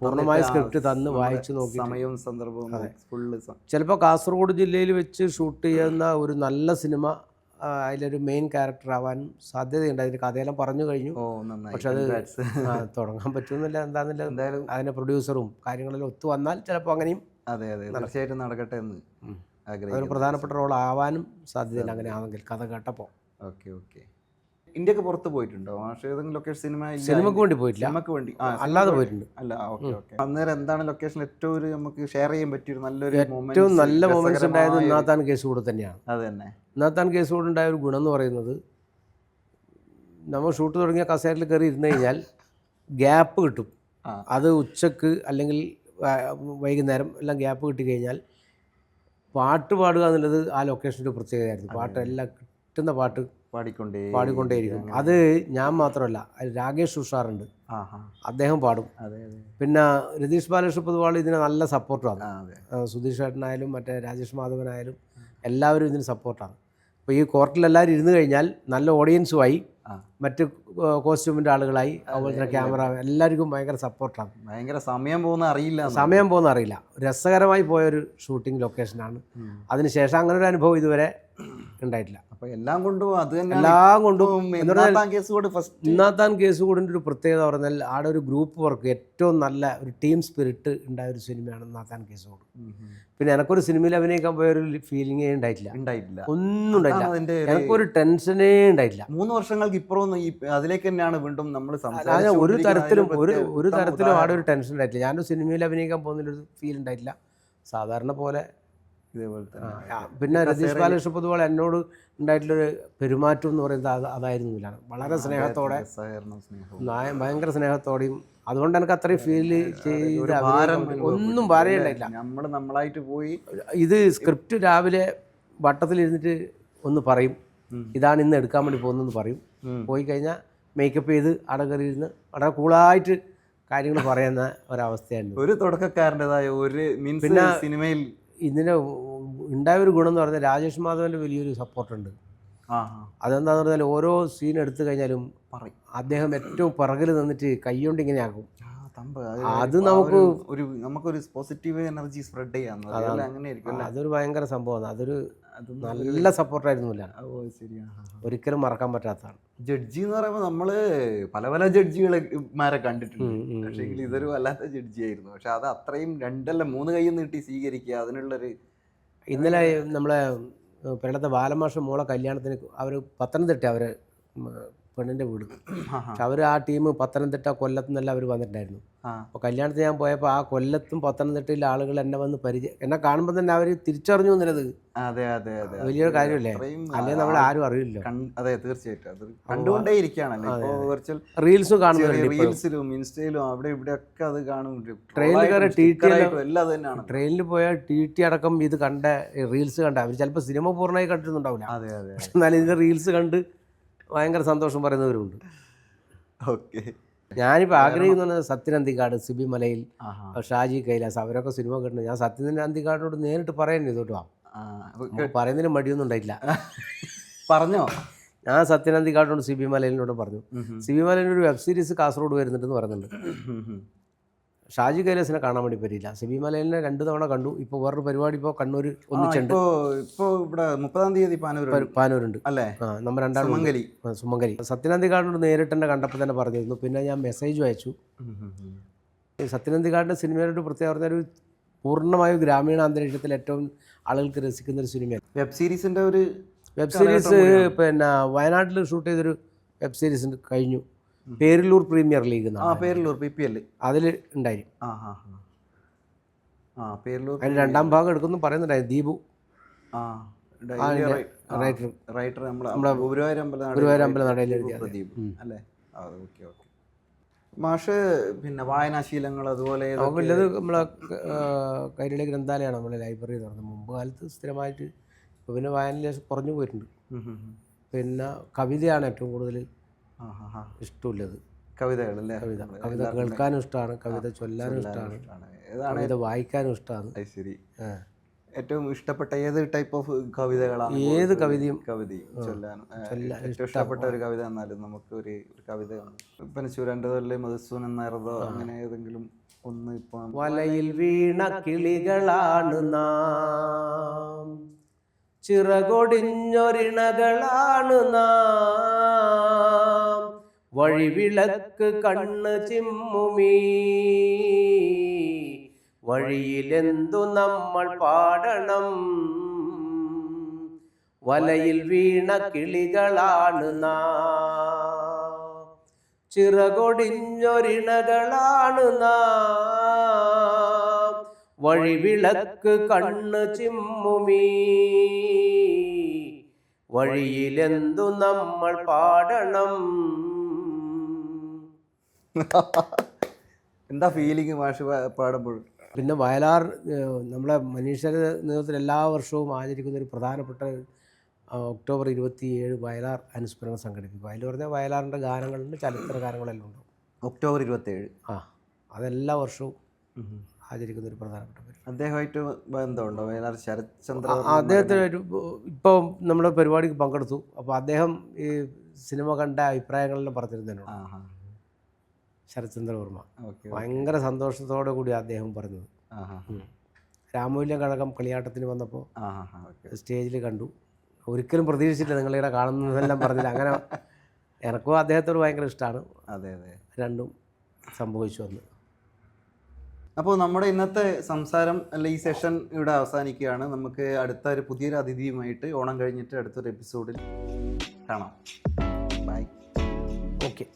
പൂർണ്ണമായ സ്ക്രിപ്റ്റ് തന്ന് വായിച്ച് നോക്കി സമയവും സന്ദർഭവും ഫുള്ള്. ചിലപ്പോൾ കാസർഗോഡ് ജില്ലയിൽ വെച്ച് ഷൂട്ട് ചെയ്യുന്ന ഒരു നല്ല സിനിമ അതിലൊരു മെയിൻ ക്യാരക്ടർ ആവാനും സാധ്യതയുണ്ട്. അതിൻ്റെ കഥയെല്ലാം പറഞ്ഞു കഴിഞ്ഞു, പക്ഷെ അത് തുടങ്ങാൻ പറ്റുന്നില്ല. എന്താണെന്നില്ല, എന്തായാലും അതിൻ്റെ പ്രൊഡ്യൂസറും കാര്യങ്ങളെല്ലാം ഒത്തു വന്നാൽ ചിലപ്പോൾ അങ്ങനെയും. അതെ അതെ, തീർച്ചയായിട്ടും നടക്കട്ടെ എന്ന് ആഗ്രഹിക്കുന്നു. ഒരു പ്രധാനപ്പെട്ട റോൾ ആവാനും സാധ്യതയുണ്ട് അങ്ങനെ ആണെങ്കിൽ, കഥ കേട്ടപ്പോൾ. Okay okay. ഇന്ത്യക്ക് പുറത്ത് പോയിട്ടുണ്ടോ? ഏതെങ്കിലും ലൊക്കേഷൻ സിനിമക്ക് വേണ്ടി പോയിട്ടില്ല, അല്ലാതെ പോയിട്ടുണ്ട്. അല്ല, ഓക്കെ ഓക്കെ. അന്നേരം എന്താണ് ലൊക്കേഷൻ ഏറ്റവും ഒരു നമുക്ക് ഷെയർ ചെയ്യാൻ പറ്റിയൊരു നല്ലൊരു ഏറ്റവും നല്ല മൊമെന്റ്സ് ഉണ്ടായത് നാത്താൻ കേസ് കൂടെ തന്നെയാണ്. അത് തന്നെ. നാത്താൻ കേസ് കൂടെ ഉണ്ടായ ഒരു ഗുണം എന്ന് പറയുന്നത്, നമ്മൾ ഷൂട്ട് തുടങ്ങിയ കസേരയിൽ കയറി ഇരുന്ന് കഴിഞ്ഞാൽ ഗ്യാപ്പ് കിട്ടും. അത് ഉച്ചക്ക് അല്ലെങ്കിൽ വൈകുന്നേരം എല്ലാം ഗ്യാപ്പ് കിട്ടിക്കഴിഞ്ഞാൽ പാട്ട് പാടുക എന്നുള്ളത് ആ ലൊക്കേഷൻ്റെ പ്രത്യേകതയായിരുന്നു. പാട്ട് എല്ലാം കിട്ടുന്ന പാട്ട് പാടിക്കൊണ്ടേയിരിക്കും. അത് ഞാൻ മാത്രമല്ല, അതിൽ രാകേഷ് ഉഷാറുണ്ട്, ആഹാ. അദ്ദേഹം പാടും. അതെ അതെ. പിന്നെ രതീഷ് ബാലകൃഷ്ണ പൊതുവാൾ ഇതിന് നല്ല സപ്പോർട്ടാണ്. അതെ. സുധീഷ് ഏട്ടനായാലും മറ്റേ രാജേഷ് മാധവനായാലും എല്ലാവരും ഇതിന് സപ്പോർട്ടാണ്. അപ്പോൾ ഈ കോർട്ടിൽ എല്ലാവരും ഇരുന്ന് കഴിഞ്ഞാൽ നല്ല ഓഡിയൻസുമായി, മറ്റ് കോസ്റ്റ്യൂമിൻ്റെ ആളുകളായി, അതുപോലെ തന്നെ ക്യാമറ, എല്ലാവർക്കും ഭയങ്കര സപ്പോർട്ടാണ്. ഭയങ്കര സമയം പോകുന്ന അറിയില്ല. സമയം പോകുന്ന അറിയില്ല. രസകരമായി പോയൊരു ഷൂട്ടിംഗ് ലൊക്കേഷനാണ്. അതിനുശേഷം അങ്ങനെ ഒരു അനുഭവം ഇതുവരെ ഉണ്ടായിട്ടില്ല. അപ്പോൾ എല്ലാം കൊണ്ടും അത് തന്നെ. എല്ലാം കൊണ്ടും ഇന്നാത്താൻ കേസ് കൂടിൻ്റെ ഒരു പ്രത്യേകത പറഞ്ഞാൽ ആടെ ഒരു ഗ്രൂപ്പ് വർക്ക്, ഏറ്റവും നല്ല ഒരു ടീം സ്പിരിറ്റ് ഉണ്ടായ ഒരു സിനിമയാണ് നാത്താൻ കേസ് കൂട്. പിന്നെ എനിക്കൊരു സിനിമയിൽ അഭിനയിക്കാൻ പോയൊരു ഫീലിംഗേ ഉണ്ടായിട്ടില്ല. ഒന്നും ഉണ്ടായില്ല. എനിക്കൊരു ടെൻഷനേ ഉണ്ടായിട്ടില്ല. 3 വർഷങ്ങൾക്ക് ഇപ്പുറം അതിലേക്ക് തന്നെയാണ് വീണ്ടും നമ്മൾ ഒരു തരത്തിലും ആടെ ഒരു ടെൻഷൻ ഉണ്ടായിട്ടില്ല. ഞാനൊരു സിനിമയിൽ അഭിനയിക്കാൻ പോകുന്നൊരു ഫീൽ ഉണ്ടായിട്ടില്ല. സാധാരണ പോലെ ഇതേപോലെ തന്നെ. പിന്നെ രതീഷ് ബാലകൃഷ്ണ പൊതുവാൾ എന്നോട് ഉണ്ടായിട്ടുള്ളൊരു പെരുമാറ്റം എന്ന് പറയുന്നത് അതായിരുന്നില്ല. വളരെ സ്നേഹത്തോടെ, ഭയങ്കര സ്നേഹത്തോടെയും, അതുകൊണ്ട് എനിക്ക് അത്രയും ഫീൽ ചെയ്ത് ഒന്നും പറയണ്ടായില്ല. നമ്മളായിട്ട് പോയി ഇത് സ്ക്രിപ്റ്റ് രാവിലെ വട്ടത്തിലിരുന്നിട്ട് ഒന്ന് പറയും, ഇതാണ് ഇന്ന് എടുക്കാൻ വേണ്ടി പോകുന്നതെന്ന് പറയും. പോയി കഴിഞ്ഞാൽ മേക്കപ്പ് ചെയ്ത് അടകറി ഇരുന്ന് വളരെ കൂളായിട്ട് കാര്യങ്ങൾ പറയുന്ന ഒരവസ്ഥയായിരുന്നു. ഒരു തുടക്കക്കാരൻ്റെതായ ഒരു പിന്നെ സിനിമയിൽ ഇതിന് ഉണ്ടായ ഒരു ഗുണം എന്ന് പറഞ്ഞാൽ രാജേഷ് മാധവൻ്റെ വലിയൊരു സപ്പോർട്ടുണ്ട്. അതെന്താണെന്ന് പറഞ്ഞാൽ ഓരോ സീൻ എടുത്തു കഴിഞ്ഞാലും അദ്ദേഹം ഏറ്റവും പിറകിൽ നിന്നിട്ട് കൈകൊണ്ട് ഇങ്ങനെ ആക്കും. അത് നമുക്കൊരു പോസിറ്റീവ് എനർജി സ്പ്രെഡ് ചെയ്യാൻ അതൊരു ഭയങ്കര സംഭവമാണ്. അതൊരു നല്ല സപ്പോർട്ടായിരുന്നില്ല, ഒരിക്കലും മറക്കാൻ പറ്റാത്തതാണ്. ജഡ്ജി എന്ന് പറയുമ്പോൾ നമ്മള് പല ജഡ്ജിമാരെ കണ്ടിട്ടുണ്ട്, പക്ഷേ ഇതൊരു വല്ലാത്ത ജഡ്ജി ആയിരുന്നു. പക്ഷെ അത് അത്രയും 2-3 കൈ നീട്ടി സ്വീകരിക്കുക, അതിനുള്ളൊരു. ഇന്നലെ നമ്മളെ പെണ്ണത്തെ ബാലമാഷ മോളെ കല്യാണത്തിന് അവർ പത്തനംതിട്ട, അവർ പെണ്ണിൻ്റെ വീട്, പക്ഷെ അവർ ആ ടീം പത്തനംതിട്ട, കൊല്ലത്തു നിന്നെല്ലാം അവർ വന്നിട്ടുണ്ടായിരുന്നു. അപ്പോൾ കല്യാണത്തിന് ഞാൻ പോയപ്പോൾ ആ കൊല്ലത്തും പത്തനംതിട്ടയിലെ ആളുകൾ എന്നെ കാണുമ്പോൾ തന്നെ അവർ തിരിച്ചറിഞ്ഞു എന്നുള്ളത് വലിയൊരു കാര്യമല്ലേ? അല്ലെങ്കിൽ നമ്മൾ ആരും അറിയില്ലോ. അതെ, തീർച്ചയായിട്ടും കണ്ടുകൊണ്ടേ ഇരിക്കുകയാണല്ലോ. റീൽസും കാണുന്നുണ്ട്, റീൽസിലും ഇൻസ്റ്റയിലും അവിടെ ഇവിടെ ഒക്കെ അത് കാണും. ട്രെയിനിൽ പോയാൽ ടി അടക്കം ഇത് കണ്ട റീൽസ് കണ്ട അവർ ചിലപ്പോൾ സിനിമ പൂർണ്ണമായി കണ്ടിട്ടുണ്ടാവില്ല, എന്നാലും ഇതിൻ്റെ റീൽസ് കണ്ട് ഭയങ്കര സന്തോഷം പറയുന്നവരുണ്ട്. ഓക്കെ. ഞാനിപ്പോൾ ആഗ്രഹിക്കുന്ന സത്യൻ അന്തിക്കാട്, സിബി മലയിൽ, ഷാജി കൈലാസ്, അവരൊക്കെ സിനിമ കണ്ടു. ഞാൻ സത്യൻ അന്തിക്കാടിനോട് നേരിട്ട് പറയുന്നു കേട്ടോ, പറയുന്നതിന് മടിയൊന്നും ഉണ്ടായില്ല. പറഞ്ഞോ? ഞാൻ സത്യൻ അന്തിക്കാടിനോട് സിബി മലയിലിനോട് പറഞ്ഞു. സിബി മലയിലൊരു ഒരു വെബ് സീരീസ് കാസർഗോഡ് വരുന്നുണ്ടെന്ന് പറയുന്നുണ്ട്. ഷാജി കൈലാസിനെ കാണാൻ വേണ്ടി പറ്റില്ല. സിബി മലയിലിനെ 2 തവണ കണ്ടു. ഇപ്പോൾ വേറൊരു പരിപാടി ഇപ്പോൾ കണ്ണൂർ ഒന്നിച്ചുണ്ട്. ഇപ്പോൾ ഇവിടെ 30-ാം തീയതി പാനൂരുണ്ട് അല്ലേ? നമ്മൾ രണ്ടാളും സുമംഗലി. സത്യനന്ദിക്കാടിനോട് നേരിട്ട് തന്നെ കണ്ടപ്പോൾ തന്നെ പറഞ്ഞിരുന്നു. പിന്നെ ഞാൻ മെസ്സേജും അയച്ചു. സത്യനന്ദിക്കാടിൻ്റെ സിനിമയുടെ പ്രത്യേകത പറഞ്ഞാൽ ഒരു പൂർണ്ണമായും ഗ്രാമീണ അന്തരീക്ഷത്തിൽ ഏറ്റവും ആളുകൾക്ക് രസിക്കുന്ന ഒരു സിനിമയാണ്. വെബ് സീരീസ് പിന്നെ വയനാട്ടിൽ ഷൂട്ട് ചെയ്തൊരു വെബ് സീരീസ് കഴിഞ്ഞു. Perilloor premier league, Perilloor PPL അതിൽ ഉണ്ടായി. അതിന് 2ാം ഭാഗം എടുക്കുന്നു പറയുന്നുണ്ടായിരുന്നു. ദീപു റൈറ്റർ നമ്മുടെ ഗുരുവായൂരമ്പല നടയിൽ അല്ലേ? മാഷ് പിന്നെ വായനാശീലങ്ങൾ അതുപോലെ വല്ലത് നമ്മളെ കൈരളി ഗ്രന്ഥാലയമാണ് നമ്മളെ ലൈബ്രറി എന്ന് പറഞ്ഞത്. മുമ്പ് കാലത്ത് സ്ഥിരമായിട്ട്, ഇപ്പോൾ പിന്നെ വായന കുറഞ്ഞു പോയിട്ടുണ്ട്. പിന്നെ കവിതയാണ് ഏറ്റവും കൂടുതൽ ഇഷ്ടമുള്ളത്. കവിതകളല്ലേ? കവിത കേൾക്കാനും ഇഷ്ടമാണ്, കവിത ചൊല്ലാനും ഇഷ്ടമാണ്, കവിത വായിക്കാനും ഇഷ്ടമാണ്. ശരി. ഏറ്റവും ഇഷ്ടപ്പെട്ട ഏത് ടൈപ്പ് ഓഫ് കവിതകളാണ്? ഏത് കവിതയും ചൊല്ലാനും ഏറ്റവും ഇഷ്ടപ്പെട്ട ഒരു കവിത എന്നാലും നമുക്ക് ഒരു കവിത ഇപ്പം ചുരണ്ടതല്ലേ മധുസൂനൻ നായർതോ അങ്ങനെ ഏതെങ്കിലും ഒന്ന്? ഇപ്പം വലയിൽ വീണ കിളികളാണ് നാം, ചിറകൊടിഞ്ഞൊരിണകളാണ് നാം, വഴിവിളക്ക് കണ്ണ് ചിമ്മുമീ വഴിയിലെന്തു നമ്മൾ പാടണം, വലയിൽ വീണ കിളികളാണ് നാം, ചിറകൊടിഞ്ഞൊരിണകളാണ് നാം, വഴിവിളക്ക് കണ്ണ് ചിമ്മുമീ വഴിയിലെന്തു നമ്മൾ പാടണം. എന്താ ഫീലിംഗ് മാഷ് പാടുമ്പോൾ? പിന്നെ വയലാർ നമ്മളെ മനീഷയുടെ നേതൃത്വത്തിൽ എല്ലാ വർഷവും ആചരിക്കുന്ന ഒരു പ്രധാനപ്പെട്ട ഒക്ടോബർ 27 വയലാർ അനുസ്മരണം സംഘടിപ്പിക്കും. അതിൽ പറഞ്ഞാൽ വയലാറിൻ്റെ ഗാനങ്ങളുണ്ട്, ചലച്ചിത്ര ഗാനങ്ങളെല്ലാം ഉണ്ടാവും. ഒക്ടോബർ 27. ആ, അതെല്ലാ വർഷവും ആചരിക്കുന്ന ഒരു പ്രധാനപ്പെട്ട പരിപാടി. അദ്ദേഹമായിട്ട് ബന്ധമുണ്ടോ? വയലാർ ശരത്ചന്ദ്ര അദ്ദേഹത്തിന് ഇപ്പോൾ നമ്മുടെ പരിപാടിക്ക് പങ്കെടുത്തു. അപ്പോൾ അദ്ദേഹം ഈ സിനിമ കണ്ട അഭിപ്രായങ്ങളെല്ലാം പറഞ്ഞിരുന്നതിനോട് ശരത്ചന്ദ്രവർമ്മ ഭയങ്കര സന്തോഷത്തോടു കൂടി അദ്ദേഹം പറഞ്ഞത്. രാമൂല്യം കഴകം കളിയാട്ടത്തിന് വന്നപ്പോൾ സ്റ്റേജിൽ കണ്ടു, ഒരിക്കലും പ്രതീക്ഷിച്ചില്ല നിങ്ങളിവിടെ കാണുന്നതെല്ലാം പറഞ്ഞില്ല. അങ്ങനെ എനക്കും അദ്ദേഹത്തോട് ഭയങ്കര ഇഷ്ടമാണ്. അതെ അതെ, രണ്ടും സംഭവിച്ചു വന്ന്. അപ്പോൾ നമ്മുടെ ഇന്നത്തെ സംസാരം അല്ല ഈ സെഷൻ ഇവിടെ അവസാനിക്കുകയാണ്. നമുക്ക് അടുത്ത ഒരു പുതിയൊരു അതിഥിയുമായിട്ട് ഓണം കഴിഞ്ഞിട്ട് അടുത്തൊരു എപ്പിസോഡിൽ കാണാം. ബൈ. ഓക്കെ.